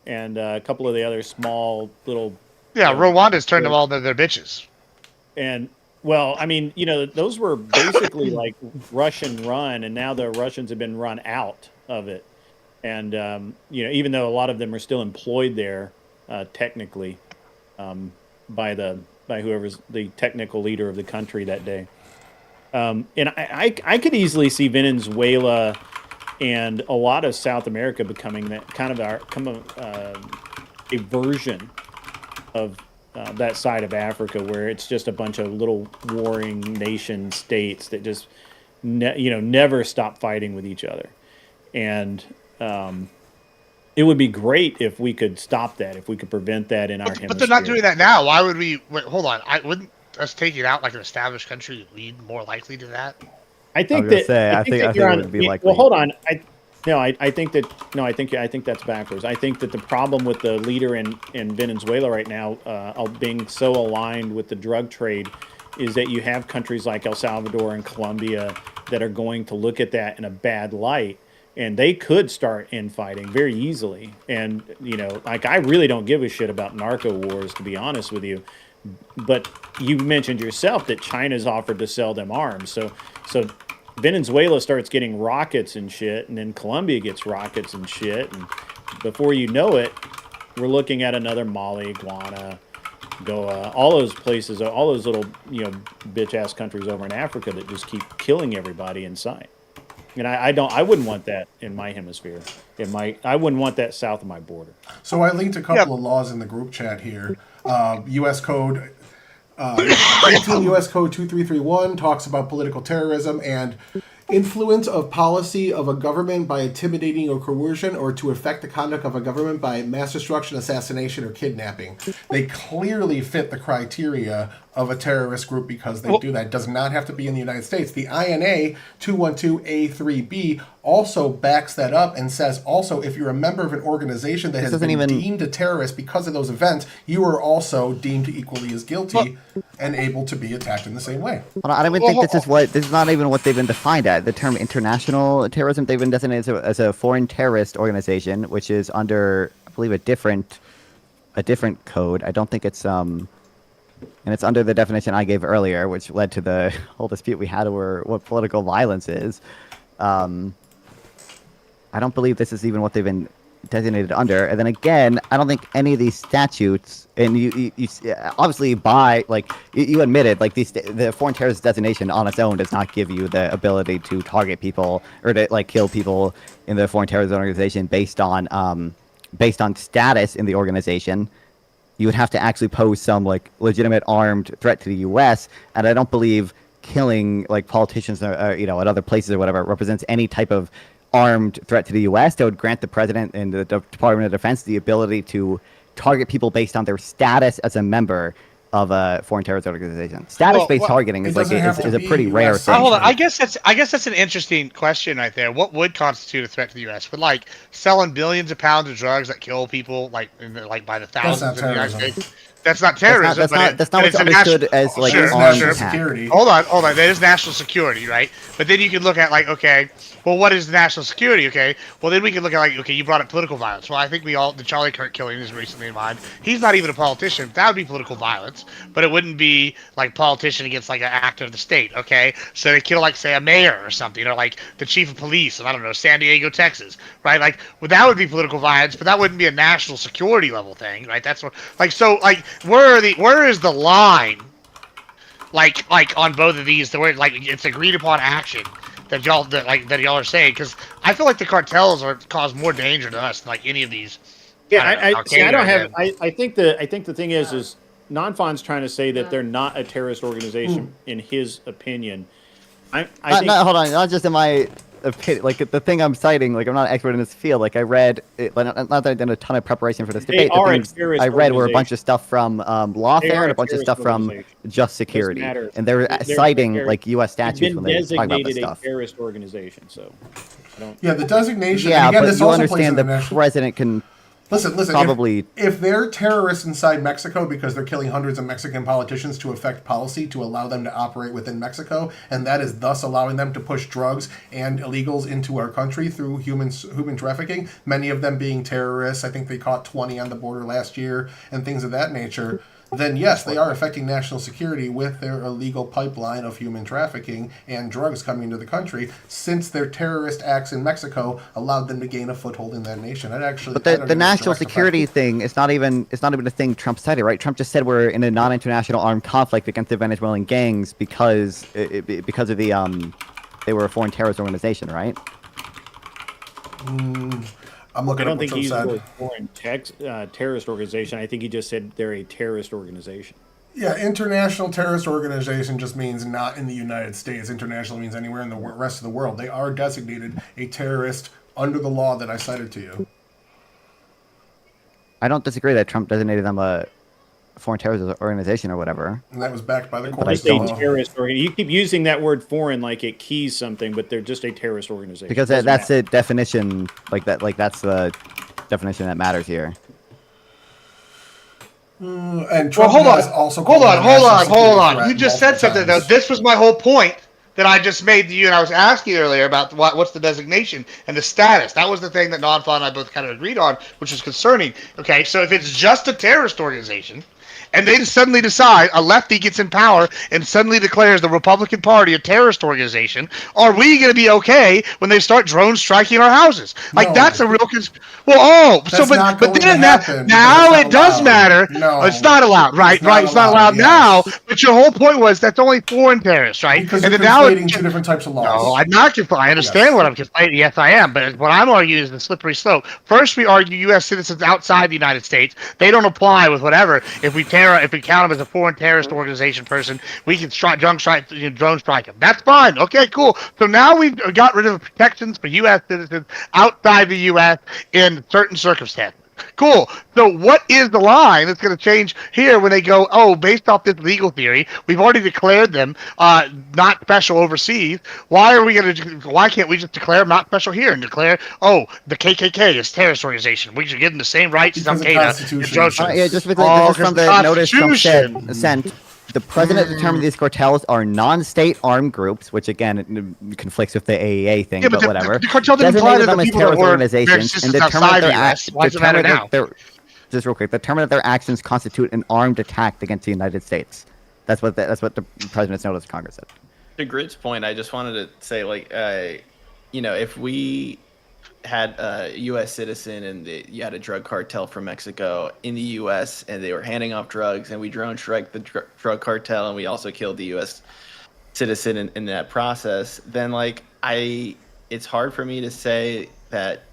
and a couple of the other small little Rwanda's turned them all into their bitches. And well, I mean, those were basically like Russian run, and now the Russians have been run out of it. And even though a lot of them are still employed there, technically, by whoever's the technical leader of the country that day. And I could easily see Venezuela and a lot of South America becoming that kind of a version of that side of Africa, where it's just a bunch of little warring nation states that just never stop fighting with each other. And it would be great if we could stop that, if we could prevent that in our hemisphere. But they're not doing that now. Why would we? Wait, hold on. Wouldn't us taking out like an established country lead more likely to that? I think that it would be likely. Well, hold on. I think that's backwards. I think that the problem with the leader in Venezuela right now, being so aligned with the drug trade, is that you have countries like El Salvador and Colombia that are going to look at that in a bad light, and they could start infighting very easily. And I really don't give a shit about narco wars, to be honest with you. But you mentioned yourself that China's offered to sell them arms, so Venezuela starts getting rockets and shit, and then Colombia gets rockets and shit, and before you know it, we're looking at another Mali, Ghana, Goa, all those places, all those little bitch-ass countries over in Africa that just keep killing everybody in sight. And I wouldn't want that in my hemisphere. I wouldn't want that south of my border. So I linked a couple of laws in the group chat here. U.S. Code 18 U.S. Code 2331 talks about political terrorism and influence of policy of a government by intimidating or coercion, or to affect the conduct of a government by mass destruction, assassination, or kidnapping. They clearly fit the criteria of a terrorist group because they do that. It does not have to be in the United States. The INA 212A3B also backs that up and says also if you're a member of an organization that has been deemed a terrorist because of those events, you are also deemed equally as guilty and able to be attacked in the same way. I don't even think this is not even what they've been defined at. The term international terrorism, they've been designated as a foreign terrorist organization, which is under, I believe, a different code. I don't think it's and it's under the definition I gave earlier, which led to the whole dispute we had over what political violence is. I don't believe this is even what they've been designated under. And then again, I don't think any of these statutes, and you obviously you admitted, the foreign terrorist designation on its own does not give you the ability to target people or to kill people in the foreign terrorist organization based on status in the organization. You would have to actually pose some legitimate armed threat to the U.S. And I don't believe killing politicians at other places or whatever represents any type of armed threat to the U.S. That would grant the president and the Department of Defense the ability to target people based on their status as a member of a foreign terrorist organization. Status-based targeting is a pretty rare thing. Hold on, I guess that's an interesting question right there. What would constitute a threat to the U.S.? Would selling billions of pounds of drugs that kill people by the thousands in the United States? That's not terrorism. That's not what's understood as national security. Hold on. That is national security, right? But then you can look at okay, well, what is national security? Okay, well then we can look at okay, you brought up political violence. Well, I think the Charlie Kirk killing is recently in mind. He's not even a politician. That would be political violence, but it wouldn't be politician against an actor of the state. Okay, so they kill say a mayor or something, or the chief of police of, I don't know, San Diego, Texas, right? Well, that would be political violence, but that wouldn't be a national security level thing, right? That's what where is the line on both of these where it's agreed upon action that y'all are saying? Because I feel like the cartels cause more danger to us than any of these. Yeah, I think the thing is Non-Fon's trying to say that they're not a terrorist organization in his opinion. Hold on, not just in my like the thing I'm citing, like I'm not an expert in this field. Like I read, not that I've done a ton of preparation for this They debate. The are a things terrorist I read were a bunch organization. of stuff from They lawfare are and a a bunch of terrorist stuff from organization. just Doesn't security, matter. and they're They're citing terror- like U.S. They've statutes been when they talk about this designated a stuff. terrorist organization, so I don't. Yeah, the designation. Yeah, and again, but this you also plays in understand the the national. president can Listen. probably. If they're terrorists inside Mexico because they're killing hundreds of Mexican politicians to affect policy to allow them to operate within Mexico, and that is thus allowing them to push drugs and illegals into our country through human trafficking, many of them being terrorists. I think they caught 20 on the border last year and things of that nature. Then yes, they are affecting national security with their illegal pipeline of human trafficking and drugs coming into the country, since their terrorist acts in Mexico allowed them to gain a foothold in that nation. But the national security thing is not even a thing Trump cited, right? Trump just said we're in a non-international armed conflict against the Venezuelan gangs because of the they were a foreign terrorist organization, right? I'm looking I don't at think what he Trump used said. the word foreign terrorist organization. I think he just said they're a terrorist organization. Yeah, international terrorist organization just means not in the United States. International means anywhere in the rest of the world. They are designated a terrorist under the law that I cited to you. I don't disagree that Trump designated them a foreign terrorist organization or whatever. And that was backed by the But courts. just a terrorist you keep using that word foreign like it keys something, but they're just a terrorist organization. Because that's the definition, that's the definition that matters here. And Trump Hold on. has also Hold called on. it a national security Hold on. threat You just said multiple something, though. times. This was my whole point that I just made to you, and I was asking you earlier about what's the designation and the status. That was the thing that Nonfa and I both kind of agreed on, which is concerning. Okay, so if it's just a terrorist organization, and they suddenly decide a lefty gets in power and suddenly declares the Republican Party a terrorist organization, are we going to be okay when they start drone striking our houses? Like, No. that's a real That's not going to happen now because it's it does not matter. allowed. No. It's not allowed, right? It's not Right, it's not allowed allowed, now. yes. But your whole point was that's only foreign terrorists, right? Because and you're then now conflating two different types of laws. no, I'm not conflating. I understand Yes. what I'm conflating. Yes, I am. But what I'm arguing is the slippery slope. First, we argue U.S. citizens outside the United States. They don't apply with whatever. If we count them as a foreign terrorist organization person, we can drone strike them. That's fine. Okay, cool. So now we've got rid of the protections for U.S. citizens outside the U.S. in certain circumstances. Cool. So what is the line that's going to change here when they go, oh, based off this legal theory, we've already declared them not special overseas. Why can't we just declare them not special here and declare, oh, the KKK is a terrorist organization. We should give them the same rights as Because the Al-Qaeda. Constitution and says- Yeah, just because this is from the notice Trump Constitution. sent. The president determined these cartels are non-state armed groups, which again conflicts with the AEA thing, Yeah, but but whatever. the cartel didn't apply to Designated the them as people that terrorist were organizations their and citizens determined outside that the US. Why does it matter now? Just real quick, determined that their actions constitute an armed attack against the United States. That's what the president's notice to Congress said. To Grid's point, I just wanted to say, like, if we had a U.S. citizen and you had a drug cartel from Mexico in the U.S. and they were handing off drugs and we drone strike the drug cartel and we also killed the U.S. citizen in that process, then it's hard for me to say that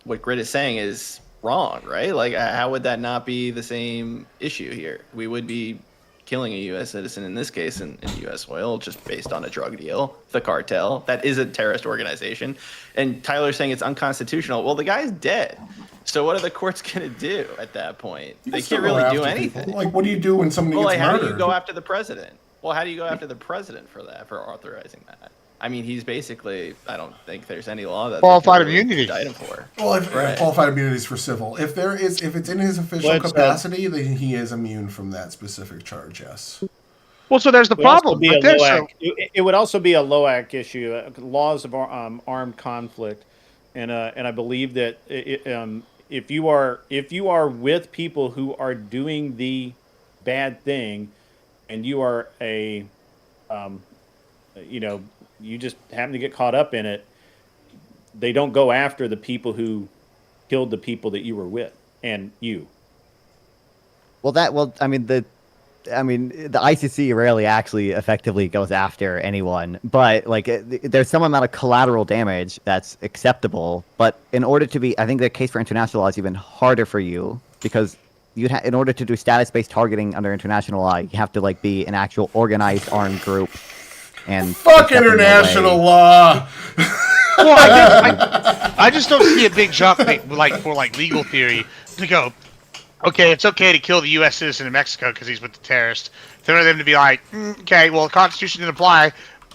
what Grid is saying is wrong, right? Like, how would that not be the same issue here? We would be killing a U.S. citizen in this case in U.S. oil just based on a drug deal, the cartel. That is a terrorist organization. And Tyler's saying it's unconstitutional. Well, the guy's dead. So what are the courts going to do at that point? You They can still can't go really do after anything. people. Like, what do you do when somebody Well, gets how murdered? do you go after the president? Well, how do you go after the president for authorizing that? I mean, he's basically, I don't think there's any law that Qualified they can really immunity. indict him for. Well, if Right. qualified immunity is for civil. If it's in his official Let's, capacity, then he is immune from that specific charge. Yes. Well, so there's the Would also problem. be right a there, LOAC. so- It would also be a LOAC issue, laws of armed conflict, and I believe that if you are with people who are doing the bad thing, and you are you just happen to get caught up in it, they don't go after the people who killed the people that you were with and you. I mean, the ICC rarely actually effectively goes after anyone, but there's some amount of collateral damage that's acceptable. But in order to be, I think the case for international law is even harder for you because in order to do status-based targeting under international law, you have to be an actual organized armed group. And Fuck international law. Well, I just don't see a big jump for legal theory to go. Okay, it's okay to kill the U.S. citizen in Mexico because he's with the terrorists. For them to be like, okay, well, the Constitution didn't apply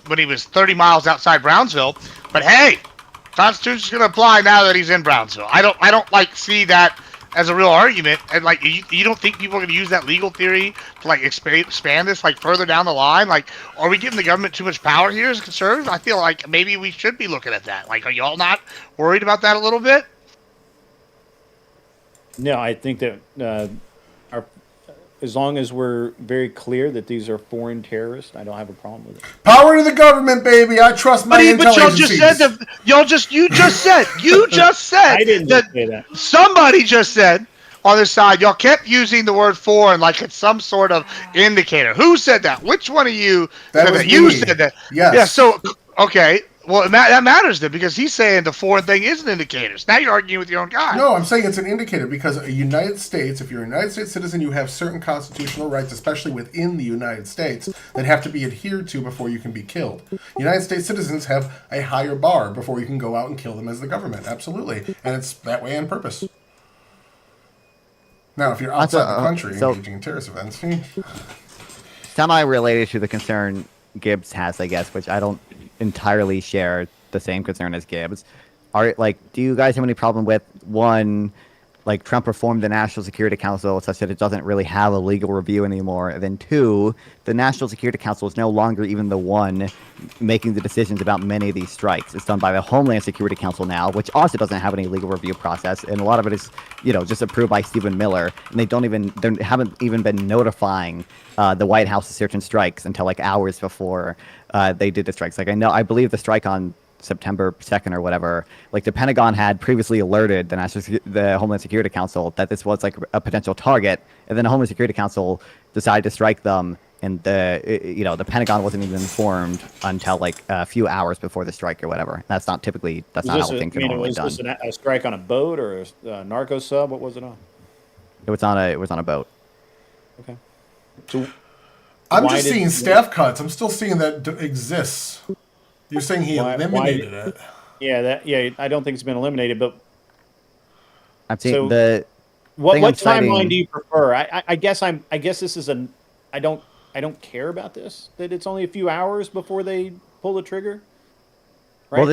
when he was 30 miles outside Brownsville, but hey, Constitution's going to apply now that he's in Brownsville. I don't like see that as a real argument, and like you don't think people are going to use that legal theory to like expand this like further down the line? Like, are we giving the government too much power here as conservatives? I feel like maybe we should be looking at that. Like, are y'all not worried about that a little bit? No, I think that as long as we're very clear that these are foreign terrorists, I don't have a problem with it. Power to the government, baby. I trust my intel But y'all agencies. just said that. You just said I didn't say that. Somebody just said on this side, y'all kept using the word foreign like it's some sort of indicator. Who said that? Which one of you said that? You said that. Yes. Yeah. So okay. Well, that matters then because he's saying the foreign thing is an indicator. So now you're arguing with your own guy. No, I'm saying it's an indicator because a United States, if you're a United States citizen, you have certain constitutional rights, especially within the United States, that have to be adhered to before you can be killed. United States citizens have a higher bar before you can go out and kill them as the government. Absolutely. And it's that way on purpose. Now, if you're outside the country engaging in terrorist events... Semi-related to the concern Gibbs has, I guess, which I don't entirely share the same concern as Gibbs. Do you guys have any problem with, one, like Trump reformed the National Security Council such that it doesn't really have a legal review anymore, and then two, the National Security Council is no longer even the one making the decisions about many of these strikes. It's done by the Homeland Security Council now, which also doesn't have any legal review process, and a lot of it is, just approved by Stephen Miller, and they haven't even been notifying the White House of certain strikes until like hours before they did the strikes. Like I believe the strike on September 2nd or whatever, like the Pentagon had previously alerted the Homeland Security Council that this was like a potential target, and then the Homeland Security Council decided to strike them, and the Pentagon wasn't even informed until like a few hours before the strike or whatever. That's not how things are normally done. Was this a strike on a boat or a narco sub? What was it on? It was on a boat. Okay. So I'm just seeing staff cuts. I'm still seeing that exists. You're saying he eliminated it. Yeah, I don't think it's been eliminated, but I'm saying what timeline do you prefer? I guess this is I don't care about this. That it's only a few hours before they pull the trigger. Right?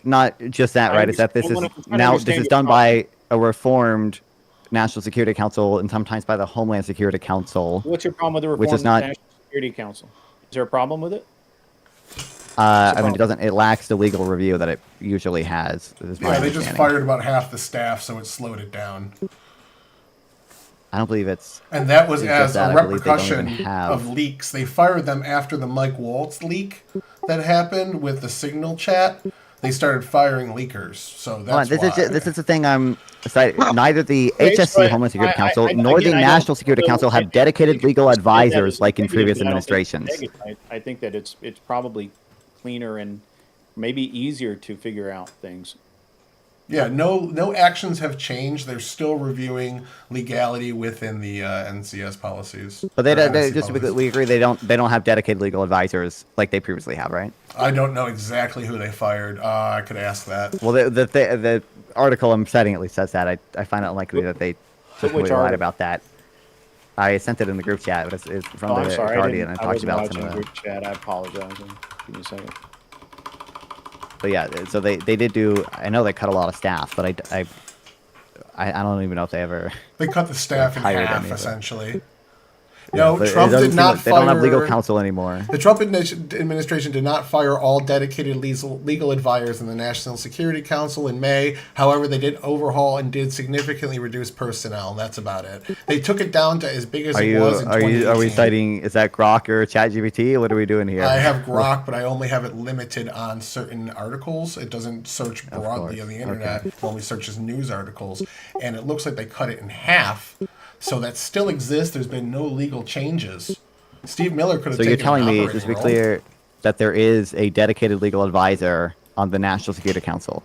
Not just that, right? It's that this is done by a reformed National Security Council and sometimes by the Homeland Security Council. What's your problem with the reformed National Security Council? Is there a problem with it? It lacks the legal review that it usually has. They just fired about half the staff, so it slowed it down. I don't believe it's... And that was as a repercussion of leaks. They fired them after the Mike Waltz leak that happened with the Signal chat. They started firing leakers, so that's why. This is the thing I'm excited. Neither the HSC, Homeland Security Council, nor the National Security Council have dedicated legal advisors like in previous administrations. I think that it's probably cleaner and maybe easier to figure out things. Yeah, no actions have changed. They're still reviewing legality within the NCS policies. But we agree they don't have dedicated legal advisors like they previously have, right? I don't know exactly who they fired. I could ask that. Well, the article I'm citing at least says that. I find it unlikely that they lied about that. I sent it in the group chat, but it's from the Guardian. I talked about some of the group chat. I apologize. Give me a second. But yeah, so they did do. I know they cut a lot of staff, but I don't even know if they ever. They cut the staff in half, essentially. Yeah, no, Trump did not fire... They don't have legal counsel anymore. The Trump administration did not fire all dedicated legal advisors in the National Security Council in May. However, they did overhaul and did significantly reduce personnel. That's about it. They took it down to as big as it was in 2018. Are we citing, is that Grok or ChatGPT? What are we doing here? I have Grok, but I only have it limited on certain articles. It doesn't search broadly on the internet. It only searches news articles. And it looks like they cut it in half. So that still exists. There's been no legal changes. Steve Miller could have taken. So you're telling me, just to be clear, that there is a dedicated legal advisor on the National Security Council?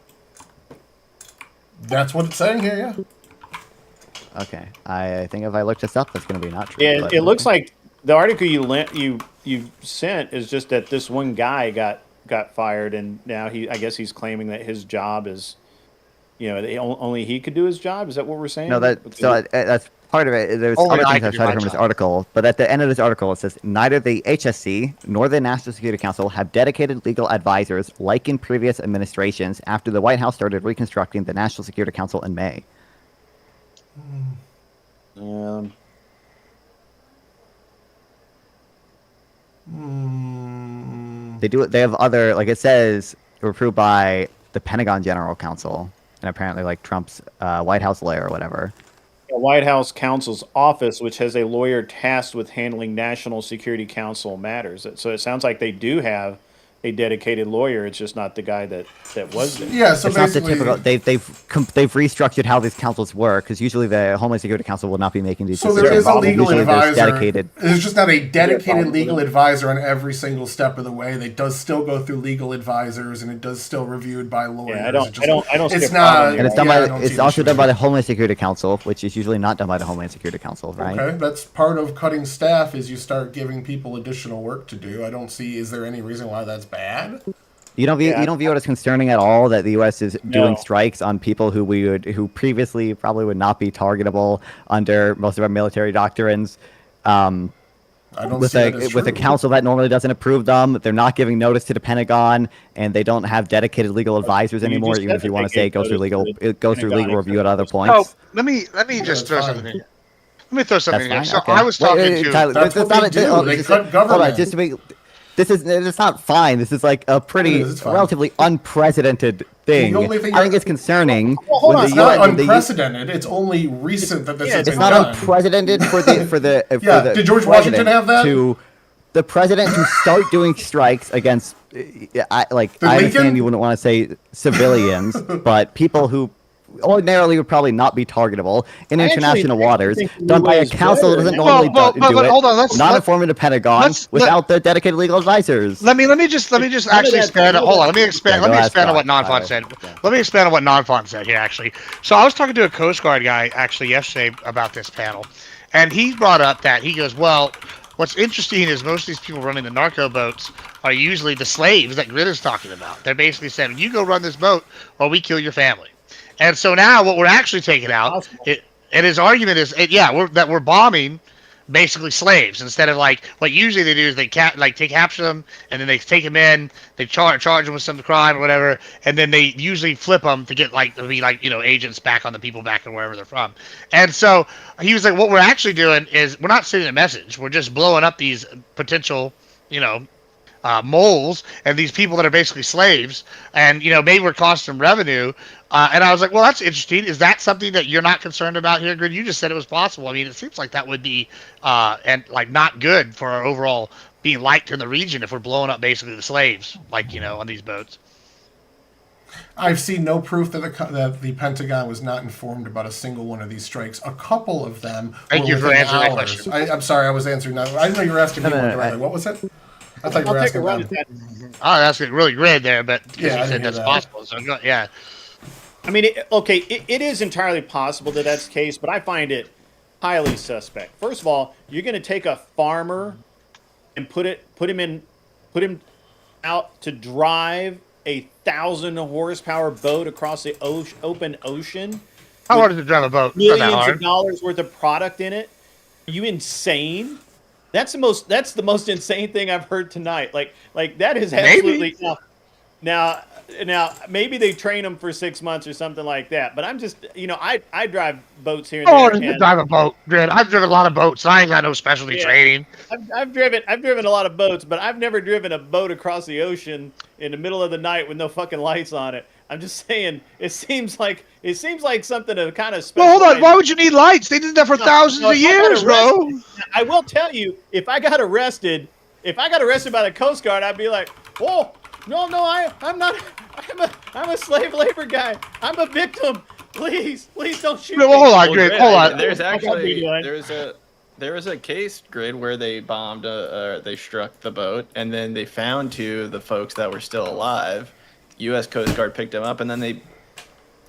That's what it's saying here, yeah. Okay, I think if I look this up, that's going to be not true. Yeah, it looks like the article you sent is just that this one guy got got fired, and now I guess he's claiming that his job is, only he could do his job. Is that what we're saying? No, that's part of it. There's Only other I things can I do cited my from this job. article, but at the end of this article, it says neither the HSC nor the National Security Council have dedicated legal advisors like in previous administrations after the White House started reconstructing the National Security Council in May. They have other, like it says, were approved by the Pentagon General Counsel and apparently like Trump's White House lawyer or whatever. The White House counsel's office, which has a lawyer tasked with handling National Security Council matters. So it sounds like they do have a dedicated lawyer. It's just not the guy that was there. Yeah, so It's not the basically, typical. They've restructured how these councils work because usually the Homeland Security Council will not be making these so decisions. there is a legal Usually there's advisor. dedicated. There's just not a dedicated legal advisor on every single step of the way. They does still go through legal advisors, and it does still reviewed by lawyers. Yeah, I don't see It's a problem not. there. And it's done yeah, I by. don't see It's the also issue done by there. the Homeland Security Council, which is usually not done by the Homeland Security Council, right? Okay, that's part of cutting staff. Is you start giving people additional work to do. I don't see. Is there any reason why that's bad? You don't view it as concerning at all that the U.S. is doing strikes on people who previously probably would not be targetable under most of our military doctrines. I don't With see that as a true. council that normally doesn't approve them, they're not giving notice to the Pentagon, and they don't have dedicated legal advisors You anymore. just Even said if you that want they to say gave it goes through notice to legal, the it goes through Pentagon legal review at other Oh, points. let me just throw that's something fine. in. Let me throw something That's in. fine. So Okay. I was talking Wait, to. Tyler, That's this- what this- they oh, do. They this- cut hold on, government. just to be. It's not fine. This is like a pretty It is, it's fine. relatively unprecedented thing. The only thing I think it's concerning. hold when on, the It's not UN when the U- unprecedented. It's only recent that this has it's been It's not done. unprecedented for the Yeah, did George Washington president have that? To the president to start doing strikes against, I Lincoln? understand you wouldn't want to say civilians, but people who ordinarily would probably not be targetable in I actually international waters, think the done by a US council that better doesn't now. normally Well, do but it, hold on, let's- not let- informing the Pentagon let's- without the dedicated legal advisors. Let me just actually expand. Hold on, let me expand. Yeah, Let go me ask expand on what Scott, Nonfont said. Tyler. Let me expand on what Nonfont said here. Actually, so I was talking to a Coast Guard guy actually yesterday about this panel, and he brought up that he goes, well, what's interesting is most of these people running the narco boats are usually the slaves that Grid is talking about. They're basically saying, you go run this boat, or we kill your family. And so now what we're actually taking out, and his argument is, that we're bombing basically slaves instead of like what usually they do is they capture them and then they take them in, they charge them with some crime or whatever, and then they usually flip them to get to be agents back on the people back and wherever they're from. And so he was like, what we're actually doing is we're not sending a message, we're just blowing up these potential moles and these people that are basically slaves, and maybe we're costing them revenue. And I was like, well, that's interesting. Is that something that you're not concerned about here, Grid? You just said it was possible. I mean, it seems like that would be not good for our overall being liked in the region if we're blowing up basically the slaves, on these boats. I've seen no proof that the Pentagon was not informed about a single one of these strikes. A couple of them Thank were you for within answering that hours. question. I'm sorry, I was answering that. I didn't know you were asking me No, one no, directly. What was it? I thought you were I'll take a asking run them. at that. Oh, that's really Grid there, but Yeah, I you said didn't hear that's that. possible. So yeah. I mean, it is entirely possible that that's the case, but I find it highly suspect. First of all, you're going to take a farmer and put him out to drive a 1,000 horsepower boat across the open ocean. How hard is it to drive a boat? Not that Millions hard. of dollars worth of product in it. Are you insane? That's the most insane thing I've heard tonight. Like that is absolutely now maybe they train them for 6 months or something like that. But I'm just I drive boats here and How there. hard is it to drive a boat, Grid? I've driven a lot of boats. I ain't got no specialty Yeah. training. I've driven a lot of boats, but I've never driven a boat across the ocean in the middle of the night with no fucking lights on it. I'm just saying, it seems like something to kind of special. Well, hold on. Why would you need lights? They did that for thousands of years, bro. I will tell you, if I got arrested by the Coast Guard, I'd be like, "Whoa, no, I'm not. I'm a slave labor guy. I'm a victim. Please don't shoot me." Well, hold on, Well, Grid. Grid, Hold on. There's What would I be actually doing? there was a case, Grid, where they bombed they struck the boat, and then they found the folks that were still alive. U.S. Coast Guard picked them up, and then they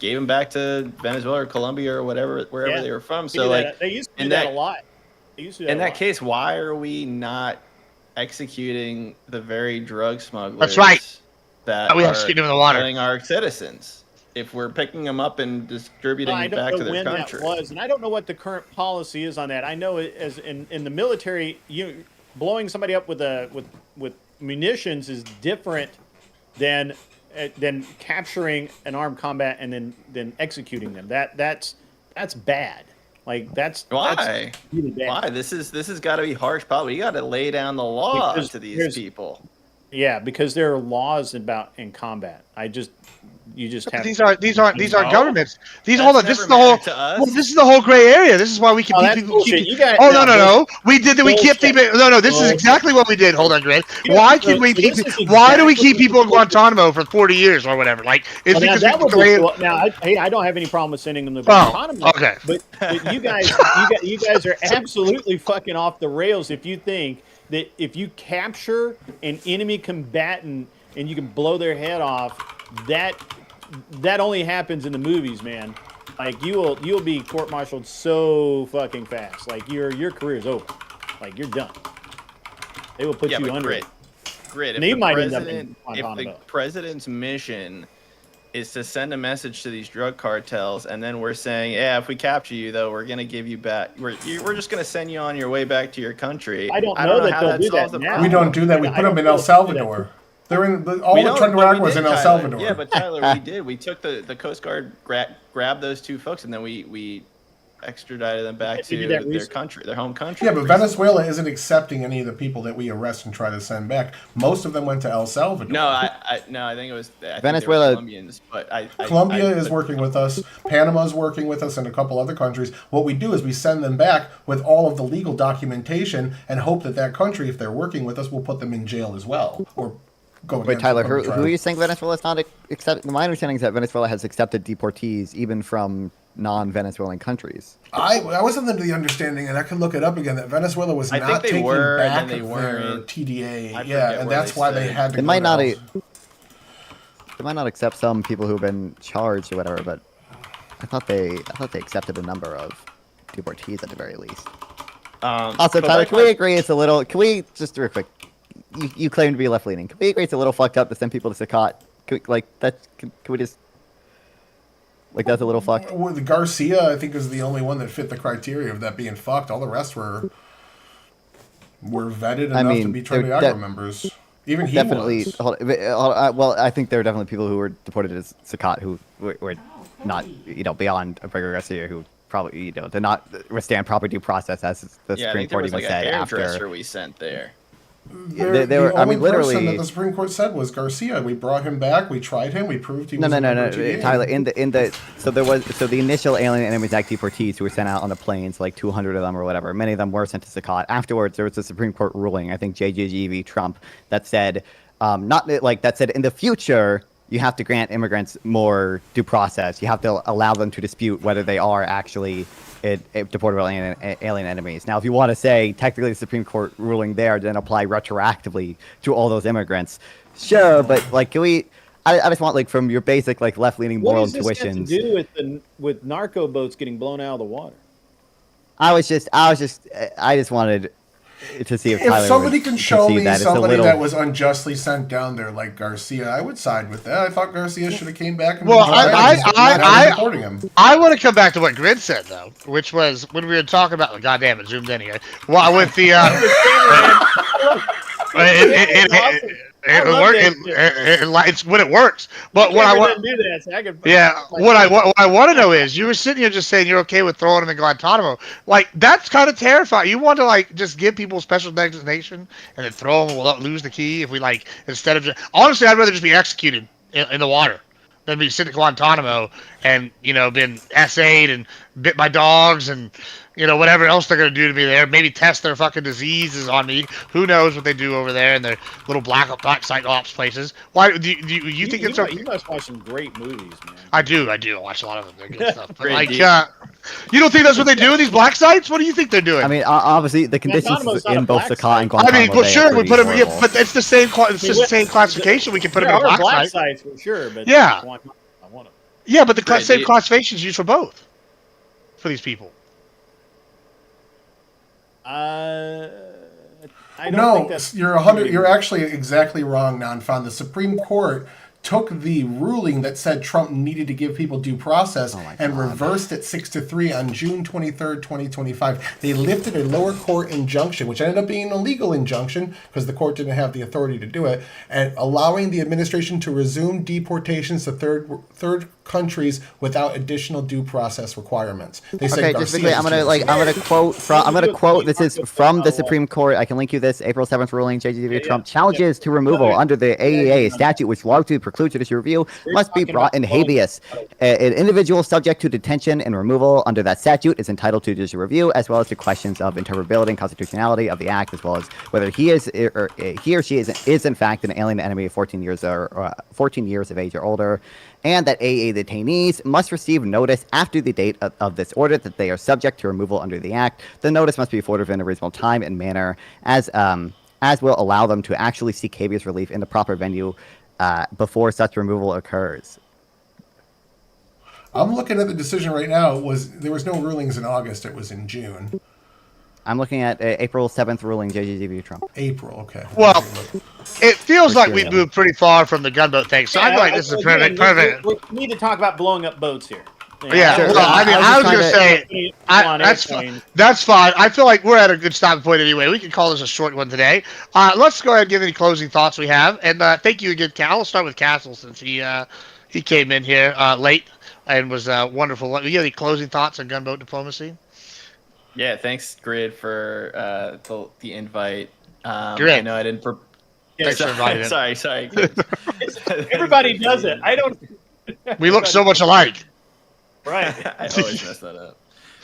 gave them back to Venezuela or Colombia or wherever they were from. So They used to do that a lot. In that case, why are we not executing the very drug smugglers That's right. that we have are to shoot them in the water. killing our citizens. If we're picking them up and distributing I it don't back know to their when country. that was, and I don't know what the current policy is on that. I know as in the military, blowing somebody up with munitions is different than capturing an armed combat and then executing them. That's bad. Like that's Why? That's really bad. Why? This has got to be harsh. Probably you got to lay down the law Because to these people. Yeah, because there are laws in combat. You just have These aren't governments. That's hold on. This is the whole. to us. Well, this is the whole gray area. This is why we can that's keep bullshit. people. You guys, No. We did that. We kept bullshit. people. No. This is Bullshit. exactly what we did. Hold on, Greg. You know, Why so- can we so keep? this is Why do we exactly keep people in Guantanamo for 40 years or whatever? Like, it's Well, because now, that would we be cool. Now, I don't have any problem with sending them to Oh, Guantanamo. okay. But you guys are absolutely fucking off the rails if you think that if you capture an enemy combatant and you can blow their head off, that only happens in the movies, man. Like you'll be court-martialed so fucking fast. Like your career's over. Like you're done. They will put you under it. Grid. And If he the might end up in president, if the Guantanamo. president's mission is to send a message to these drug cartels, and then we're saying, yeah, if we capture you, though, we're gonna give you back. We're just gonna send you on your way back to your country. I don't know that how they'll do solves that the now. problem. We don't do that. We I put don't them in know El if they'll do that. Salvador. They're in We all the don't, Tundra but we was did, in El Tyler. Salvador. Yeah, but Tyler, we did. We took the Coast Guard grabbed those two folks, and then we extradited them back They to did that their recently. country, their home country. Yeah, but Venezuela isn't accepting any of the people that we arrest and try to send back. Most of them went to El Salvador. No, I think it was Venezuela- Colombians, but Colombia is but- working with us. Panama's working with us, and a couple other countries. What we do is we send them back with all of the legal documentation and hope that country, if they're working with us, will put them in jail as well. Or go Wait, against Tyler, them on who trial. are you saying Venezuela's not accepting? My understanding is that Venezuela has accepted deportees even from non-Venezuelan countries. I was under the understanding, and I could look it up again, that Venezuela was I not think they taking were, and back then they their weren't. TDA. I Yeah, forget and where that's they why they stood. had to They go might to not. El- They might not accept some people who've been charged or whatever, but I thought they accepted a number of deportees at the very least. Also, but Tyler, like can we agree it's a little? Can we just real quick? You claim to be left leaning. Can we agree it's a little fucked up to send people to Sakat? Can we just that's a little fucked? Well, the Garcia, I think, is the only one that fit the criteria of that being fucked. All the rest were vetted enough to mean, be they're Triviago members. Even he Definitely. was. Well, I think there are definitely people who were deported as Sakat who were not, beyond a Gregor Garcia, who probably, did not withstand proper due process, as the Yeah, I Supreme think there Court was even like a said hairdresser after. we sent there. They were. The I only mean, literally. person that the Supreme Court said was Garcia. We brought him back. We tried him. We proved he No, was no, a no, member no, of TDA. Tyler. So the initial Alien Enemies Act deportees who were sent out on the planes, like 200 of them or whatever. Many of them were sent to Sakat. Afterwards, there was a Supreme Court ruling, I think JJG v. Trump, that said, in the future you have to grant immigrants more due process. You have to allow them to dispute whether they are actually deportable alien enemies. Now, if you want to say technically the Supreme Court ruling there didn't apply retroactively to all those immigrants, sure, but can we? I just want from your basic left-leaning moral What does this have intuitions. to do with narco boats getting blown out of the water? I just wanted to see if If Tyler somebody would can show concede me that. It's a somebody little- that was unjustly sent down there like Garcia, I would side with that. I thought Garcia should have came back and Well, been tried and now they're deporting him. I want to come back to what Grid said though, which was when we were talking about. God damn it, zoomed in here. Well, with the it's when it works. But what I want, do that, so I can, what I want to know is, you were sitting here just saying you're okay with throwing them in Guantanamo. That's kind of terrifying. You want to just give people special designation and then throw them and lose the key. If we instead of honestly, I'd rather just be executed in the water than be sitting at Guantanamo and been essayed and bit by dogs and whatever else they're gonna do to me there. Maybe test their fucking diseases on me. Who knows what they do over there in their little black site ops places? Why do you think it's okay? You must watch some great movies, man. I do. I watch a lot of them. They're good stuff. But Great deal. you don't think that's what they do in these black sites? What do you think they're doing? I mean, obviously the conditions Guantanamo's not in a both black Sakat site. and Guantanamo but Bay sure, are we pretty put them. Yeah, horrible. but it's the same. It's the same classification. We can put them There in are black black sites. sites for sure, but Yeah. I want them. Yeah, but the Great same deal. classifications used for both for these people. I don't think No, that's you're 100. You're actually exactly wrong, Non-Fon. The Supreme Court took the ruling that said Trump needed to give people due process and reversed it 6-3 on June 23rd, 2025. They lifted a lower court injunction, which ended up being a legal injunction because the court didn't have the authority to do it, and allowing the administration to resume deportations to third countries without additional due process requirements. They said Okay, just quickly, I'm gonna quote. This is from the Supreme Court. I can link you this April 7th ruling. JGW Trump challenges to removal under the AEA statute, which largely precludes judicial review, must be brought in habeas. An individual subject to detention and removal under that statute is entitled to judicial review, as well as to questions of interpretability and constitutionality of the act, as well as whether he or she is in fact an alien enemy of 14 years of age or older. And that AA detainees must receive notice after the date of this order that they are subject to removal under the Act. The notice must be afforded in a reasonable time and manner, as will allow them to actually seek habeas relief in the proper venue before such removal occurs. I'm looking at the decision right now. There was no rulings in August. It was in June. I'm looking at April 7th ruling, JGW Trump. April, okay. Well, it feels like we've moved pretty far from the gunboat thing, so I feel like this is perfect. We need to talk about blowing up boats here. Yeah, Sure. well, I was going to say, that's fine. I feel like we're at a good stopping point anyway. We can call this a short one today. Let's go ahead and give any closing thoughts we have. And thank you again, Cal. I'll start with Castle since he came in here late and was wonderful. You have any closing thoughts on gunboat diplomacy? Yeah, thanks, Grid, for the invite. Grid. I know I didn't. Thanks for inviting. Sorry. Everybody does it. I don't. We look so much alike. Right. I always mess that up.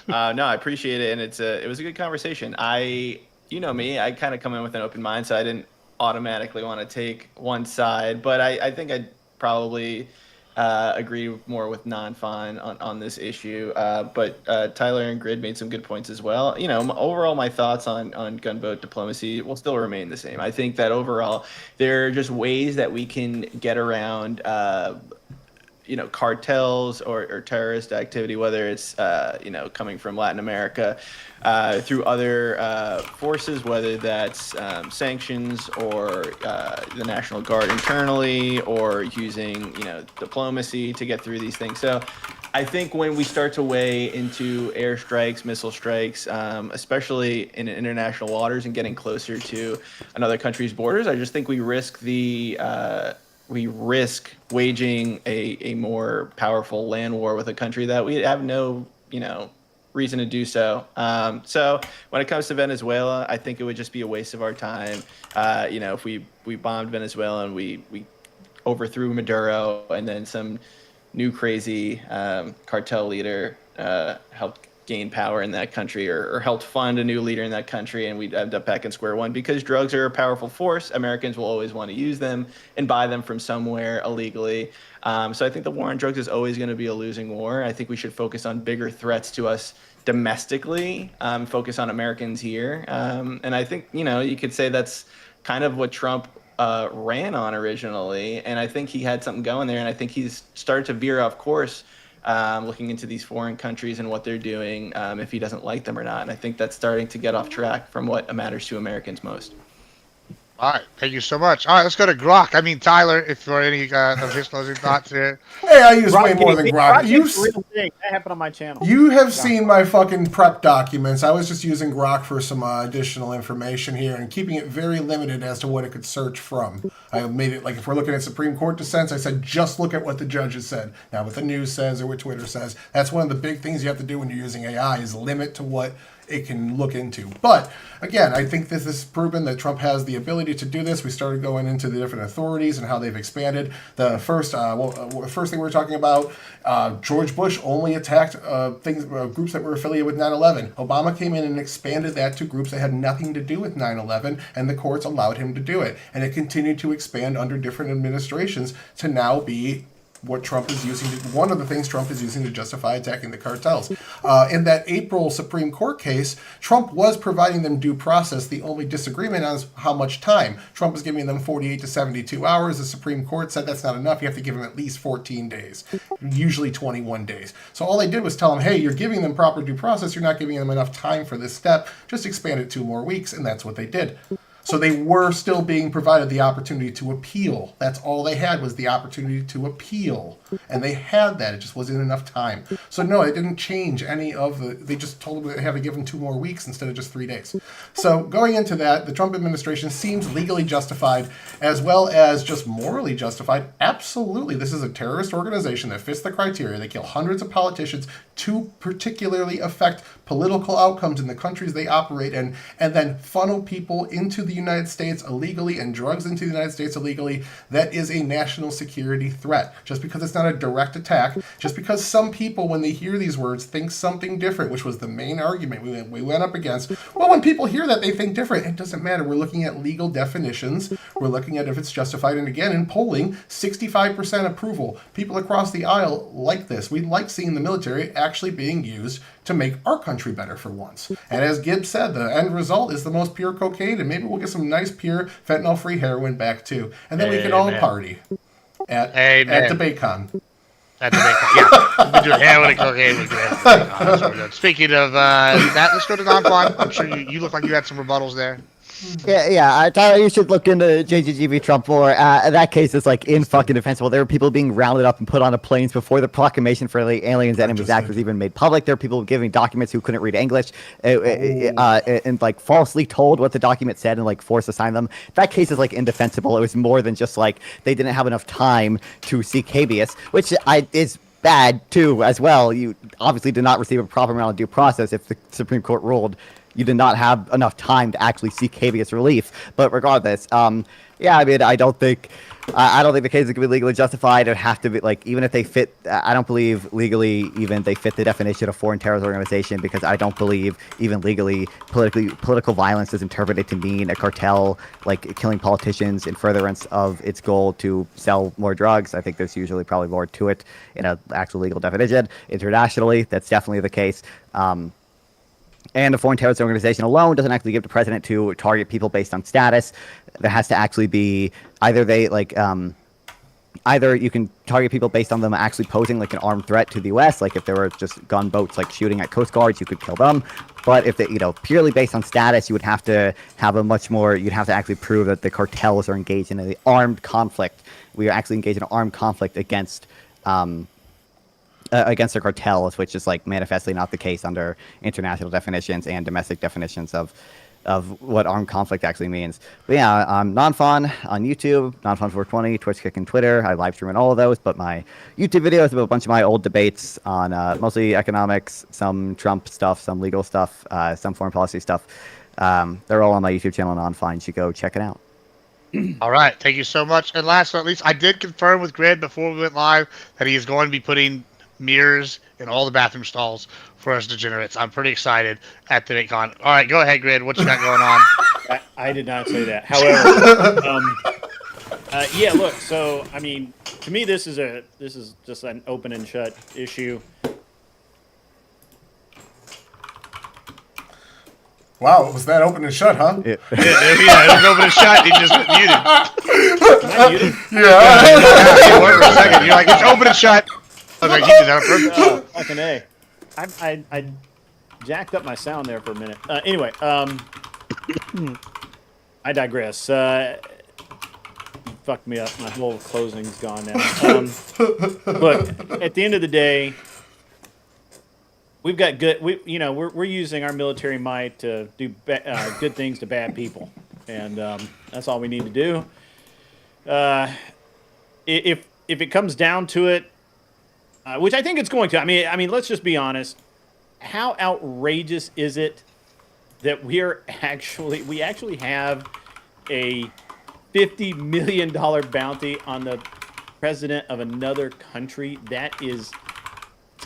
No, I appreciate it, and it was a good conversation. You know me, I kind of come in with an open mind, so I didn't automatically want to take one side, but I think I'd probably agree more with Non-Fon on this issue. But Tyler and Grid made some good points as well. You know, overall, my thoughts on gunboat diplomacy will still remain the same. I think that overall, there are just ways that we can get around cartels or terrorist activity, whether it's coming from Latin America through other forces, whether that's sanctions or the National Guard internally, or using diplomacy to get through these things. So I think when we start to weigh into airstrikes, missile strikes, especially in international waters and getting closer to another country's borders, I just think we risk waging a more powerful land war with a country that we have no, reason to do so. So when it comes to Venezuela, I think it would just be a waste of our time. If we bombed Venezuela and we overthrew Maduro, and then some new crazy cartel leader helped gain power in that country, or helped fund a new leader in that country, and we'd end up back in square one. Because drugs are a powerful force, Americans will always want to use them and buy them from somewhere illegally. So I think the war on drugs is always going to be a losing war. I think we should focus on bigger threats to us domestically, focus on Americans here. And I think, you could say that's kind of what Trump ran on originally. And I think he had something going there, and I think he's started to veer off course, looking into these foreign countries and what they're doing, if he doesn't like them or not. And I think that's starting to get off track from what matters to Americans most. All right, thank you so much. All right, let's go to Grok. I mean, Tyler, if for any of his closing thoughts here. Hey, I use way more than Grok. That happened on my channel. You have seen my fucking prep documents. I was just using Grok for some additional information here and keeping it very limited as to what it could search from. I made it, like, if we're looking at Supreme Court dissents, I said just look at what the judges said. Now, what the news says or what Twitter says, that's one of the big things you have to do when you're using AI, is limit to what it can look into. But again, I think this is proven that Trump has the ability to do this. We started going into the different authorities and how they've expanded. The first thing we were talking about, George Bush only attacked groups that were affiliated with 9/11. Obama came in and expanded that to groups that had nothing to do with 9/11, and the courts allowed him to do it. And it continued to expand under different administrations to now be what Trump is using, one of the things Trump is using to justify attacking the cartels. In that April Supreme Court case, Trump was providing them due process. The only disagreement is how much time. Trump was giving them 48 to 72 hours. The Supreme Court said that's not enough. You have to give them at least 14 days, usually 21 days. So all they did was tell them, hey, you're giving them proper due process. You're not giving them enough time for this step. Just expand it 2 more weeks, and that's what they did. So they were still being provided the opportunity to appeal. That's all they had was the opportunity to appeal. And they had that. It just wasn't enough time. So no, it didn't change any of the... They just told them they had to give them 2 more weeks instead of just 3 days. So going into that, the Trump administration seems legally justified as well as just morally justified. Absolutely. This is a terrorist organization that fits the criteria. They kill hundreds of politicians to particularly affect political outcomes in the countries they operate in, and then funnel people into the United States illegally and drugs into the United States illegally. That is a national security threat. Just because it's not a direct attack, just because some people, when they hear these words, think something different, which was the main argument we went up against. Well, when people hear that, they think different. It doesn't matter. We're looking at legal definitions. We're looking at if it's justified. And again, in polling, 65% approval. People across the aisle like this. We like seeing the military actually being used to make our country better for once. And as Gibbs said, the end result is the most pure cocaine, and maybe we'll get some nice, pure, fentanyl-free heroin back, too. And then we can all party at DebateCon. At DebateCon, yeah. We've been doing heroin and cocaine. We've been doing DebateCon. That's what we're doing. Speaking of that, let's go to non-fun. I'm sure you look like you had some rebuttals there. Yeah. Tyler, you should look into JGGV Trump more. That case is like in fucking defensible. There were people being rounded up and put onto planes before the proclamation for the Aliens Enemies Act was even made public. There were people giving documents who couldn't read English and like falsely told what the document said and like forced to sign them. That case is like indefensible. It was more than just like they didn't have enough time to seek habeas, which is bad too as well. You obviously did not receive a proper amount of due process if the Supreme Court ruled you did not have enough time to actually seek habeas relief. But regardless, yeah, I mean, I don't think the case is going to be legally justified. It would have to be like, even if they fit, I don't believe legally even they fit the definition of foreign terrorist organization, because I don't believe even legally political violence is interpreted to mean a cartel like killing politicians in furtherance of its goal to sell more drugs. I think there's usually probably more to it in an actual legal definition. Internationally, that's definitely the case. And a foreign terrorist organization alone doesn't actually give the president to target people based on status. There has to actually be either they like either you can target people based on them actually posing like an armed threat to the U.S. Like if there were just gunboats like shooting at Coast Guards, you could kill them. But if they, purely based on status, you would have to have a much more. You'd have to actually prove that the cartels are engaged in an armed conflict. We are actually engaged in an armed conflict against the cartels, which is like manifestly not the case under international definitions and domestic definitions of what armed conflict actually means. But yeah, I'm non-fun on YouTube, non-fun420, Twitch, Kick, and Twitter. I live stream on all of those, but my YouTube videos about a bunch of my old debates on mostly economics, some Trump stuff, some legal stuff, some foreign policy stuff. They're all on my YouTube channel, non-fun. You should go check it out. All right, thank you so much. And last but not least, I did confirm with Grid before we went live that he is going to be putting mirrors in all the bathroom stalls for us degenerates. I'm pretty excited at the DebateCon. All right, go ahead, Grid. What you got going on? I did not say that. However, yeah, look. So, I mean, to me, this is just an open and shut issue. Wow, was that open and shut, huh? Yeah, it was open and shut. He just muted. Am I muted? Yeah. You were for a second. You're like, it's open and shut. I was like, he did that on purpose. Fucking A. I jacked up my sound there for a minute. Anyway, I digress. You fucked me up. My whole closing's gone now. Look, at the end of the day, we've got good. We're using our military might to do good things to bad people, and that's all we need to do. If it comes down to it, which I think it's going to. I mean, let's just be honest. How outrageous is it that we actually have a $50 million bounty on the president of another country? That is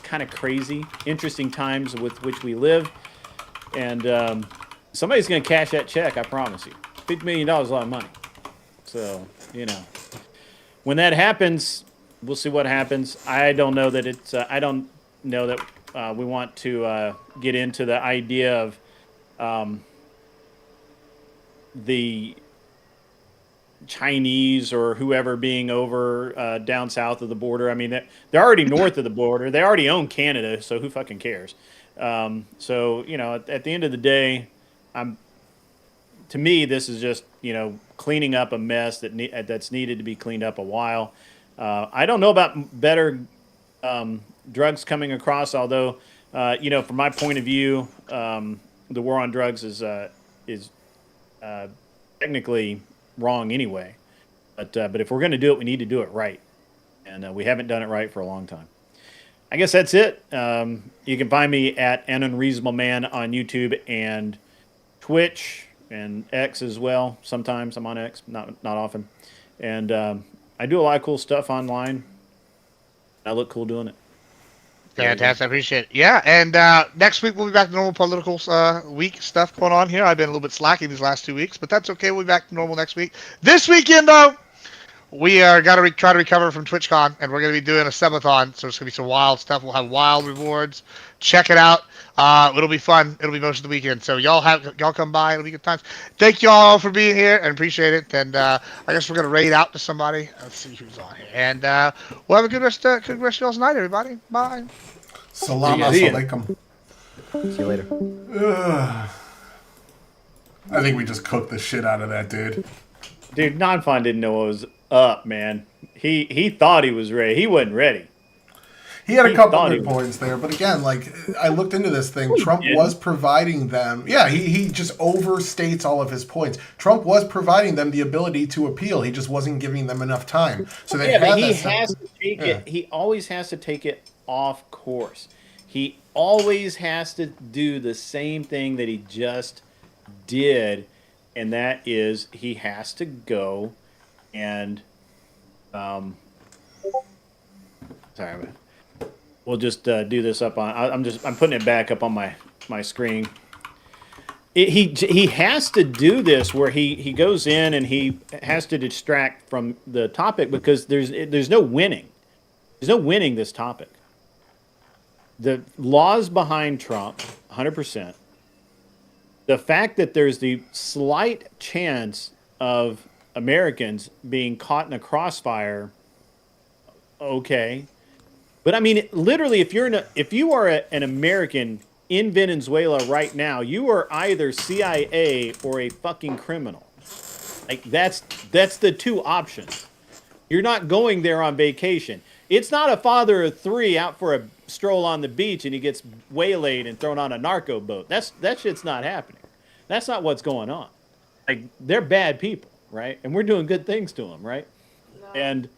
kind of crazy. Interesting times with which we live, and somebody's going to cash that check. I promise you. $50 million is a lot of money. So when that happens, we'll see what happens. I don't know that it's. I don't know that we want to get into the idea of the Chinese or whoever being over down south of the border. I mean, they're already north of the border. They already own Canada, so who fucking cares? So at the end of the day, I'm to me, this is just cleaning up a mess that's needed to be cleaned up a while. I don't know about better drugs coming across, although from my point of view, the war on drugs is technically wrong anyway. But if we're going to do it, we need to do it right, and we haven't done it right for a long time. I guess that's it. You can find me at An Unreasonable Man on YouTube and Twitch and X as well. Sometimes I'm on X, not often. And I do a lot of cool stuff online. I look cool doing it. Fantastic. I appreciate it. Yeah, and next week we'll be back to normal political week stuff going on here. I've been a little bit slacking these last 2 weeks, but that's okay. We'll be back to normal next week. This weekend, though, we are got to try to recover from TwitchCon, and we're going to be doing a subathon, so it's going to be some wild stuff. We'll have wild rewards. Check it out. It'll be fun. It'll be most of the weekend. So y'all come by. It'll be good times. Thank you all for being here and appreciate it. And I guess we're going to raid out to somebody. Let's see who's on here. And we'll have a good rest of y'all's night, everybody. Bye. Salam alaikum. See you later. I think we just cooked the shit out of that dude. Dude, Nonfon didn't know what was up, man. He thought he was ready. He wasn't ready. He had a couple of good points there, but again, like, I looked into this thing. Trump was providing them. Yeah, he just overstates all of his points. Trump was providing them the ability to appeal. He just wasn't giving them enough time. So they but he has to take it. He always has to take it off course. He always has to do the same thing that he just did, and that is he has to go and sorry. We'll just do this up on. I'm putting it back up on my screen. He has to do this where he goes in and he has to distract from the topic because there's no winning. There's no winning this topic. The laws behind Trump, 100%. The fact that there's the slight chance of Americans being caught in a crossfire, okay. But I mean, literally, if you are an American in Venezuela right now, you are either CIA or a fucking criminal. Like that's the two options. You're not going there on vacation. It's not a father of three out for a stroll on the beach and he gets waylaid and thrown on a narco boat. That shit's not happening. That's not what's going on. Like they're bad people, right? And we're doing good things to them, right? No. And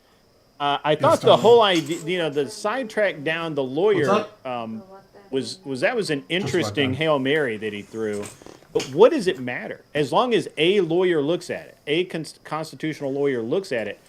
I thought the whole idea, the sidetrack down the lawyer was an interesting Hail Mary that he threw. But what does it matter? As long as a lawyer looks at it, a constitutional lawyer looks at it,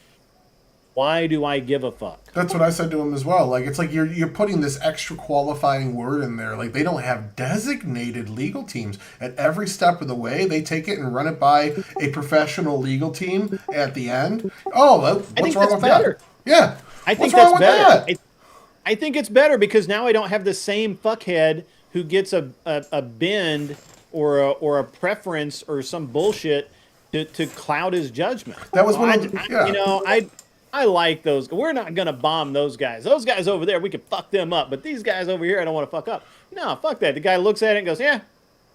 why do I give a fuck? That's what I said to him as well. Like, it's like you're putting this extra qualifying word in there. Like, they don't have designated legal teams. At every step of the way, they take it and run it by a professional legal team at the end. Oh, what's wrong with that? Yeah. I think that's better. I think it's better because now I don't have the same fuckhead who gets a bend or a preference or some bullshit to cloud his judgment. That was I like those. We're not going to bomb those guys. Those guys over there, we could fuck them up. But these guys over here, I don't want to fuck up. No, fuck that. The guy looks at it and goes, yeah,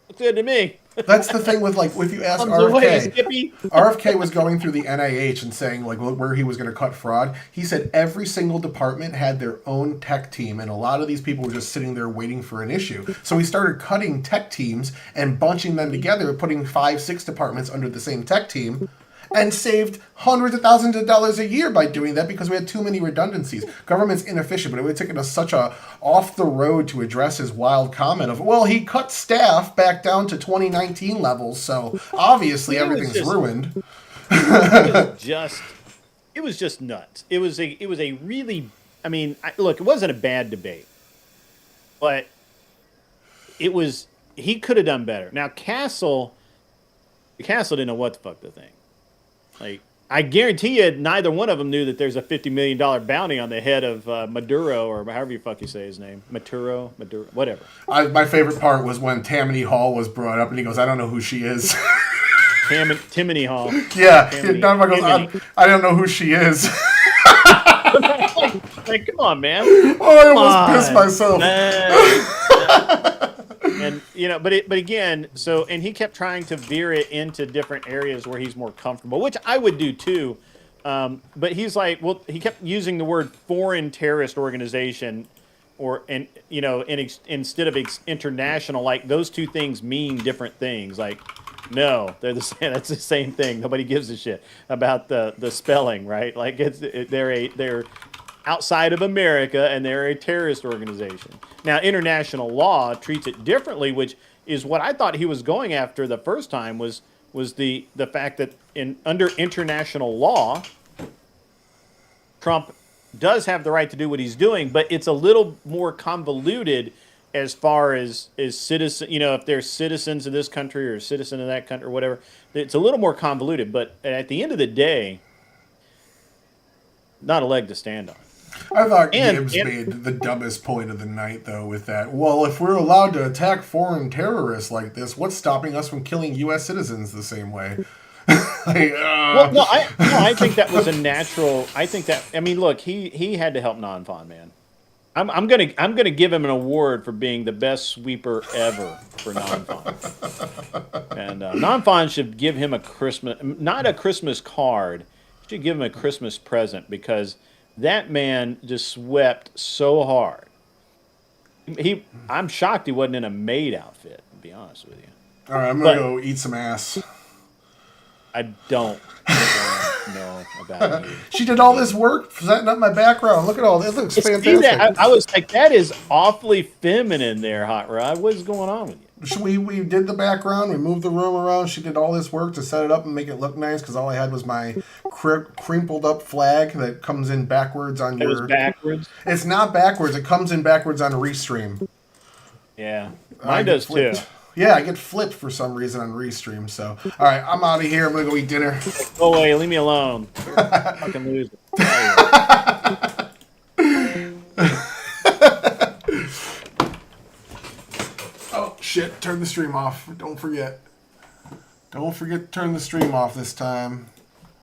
looks good to me. That's the thing with, like, if you ask RFK, RFK was going through the NIH and saying, like, where he was going to cut fraud. He said every single department had their own tech team, and a lot of these people were just sitting there waiting for an issue. So he started cutting tech teams and bunching them together, putting 5-6 departments under the same tech team, and saved hundreds of thousands of dollars a year by doing that because we had too many redundancies. Government's inefficient, but it would have taken us such a off the road to address his wild comment of, well, he cut staff back down to 2019 levels, so obviously everything's ruined. It was just nuts. It was a really, I mean, look, it wasn't a bad debate, but he could have done better. Now, Castle didn't know what the fuck to think. Like, I guarantee you, neither one of them knew that there's a $50 million bounty on the head of Maduro, or however you fuck you say his name. Maduro, whatever. My favorite part was when Tammany Hall was brought up, and he goes, I don't know who she is. Tammany Hall. Yeah. None of them goes, I don't know who she is. like, come on, man. Oh, I almost pissed myself. And but again, and he kept trying to veer it into different areas where he's more comfortable, which I would do too. But he's like, well, he kept using the word foreign terrorist organization, instead of international. Like those two things mean different things. Like, no, they're the same. That's the same thing. Nobody gives a shit about the spelling, right? Like they're outside of America, and they're a terrorist organization. Now, international law treats it differently, which is what I thought he was going after the first time was the fact that under international law, Trump does have the right to do what he's doing, but it's a little more convoluted as far as citizen, if they're citizens of this country or a citizen of that country or whatever. It's a little more convoluted, but at the end of the day, not a leg to stand on. I thought Gibbs made the dumbest point of the night, though, with that. Well, if we're allowed to attack foreign terrorists like this, what's stopping us from killing U.S. citizens the same way? Well, no, I think that was a natural. I think that. I mean, look, he had to help Non-Fon, man. I'm gonna give him an award for being the best sweeper ever for Non-Fon. And Non-Fon should give him not a Christmas card. Should give him a Christmas present because that man just swept so hard. I'm shocked he wasn't in a maid outfit, to be honest with you. All right, I'm going to go eat some ass. I don't know about you. She did all this work setting up my background. Look at all this. It looks fantastic. That, I was like, that is awfully feminine there, Hot Rod. What is going on with you? We did the background. We moved the room around. She did all this work to set it up and make it look nice because all I had was my crinkled up flag that comes in backwards on your... It was backwards? It's not backwards. It comes in backwards on a Restream. Yeah. Mine does too. Yeah, I get flipped for some reason on Restream. So, all right, I'm out of here. I'm going to go eat dinner. Go away. Leave me alone. Fucking loser. Oh, shit. Turn the stream off. Don't forget. Don't forget to turn the stream off this time.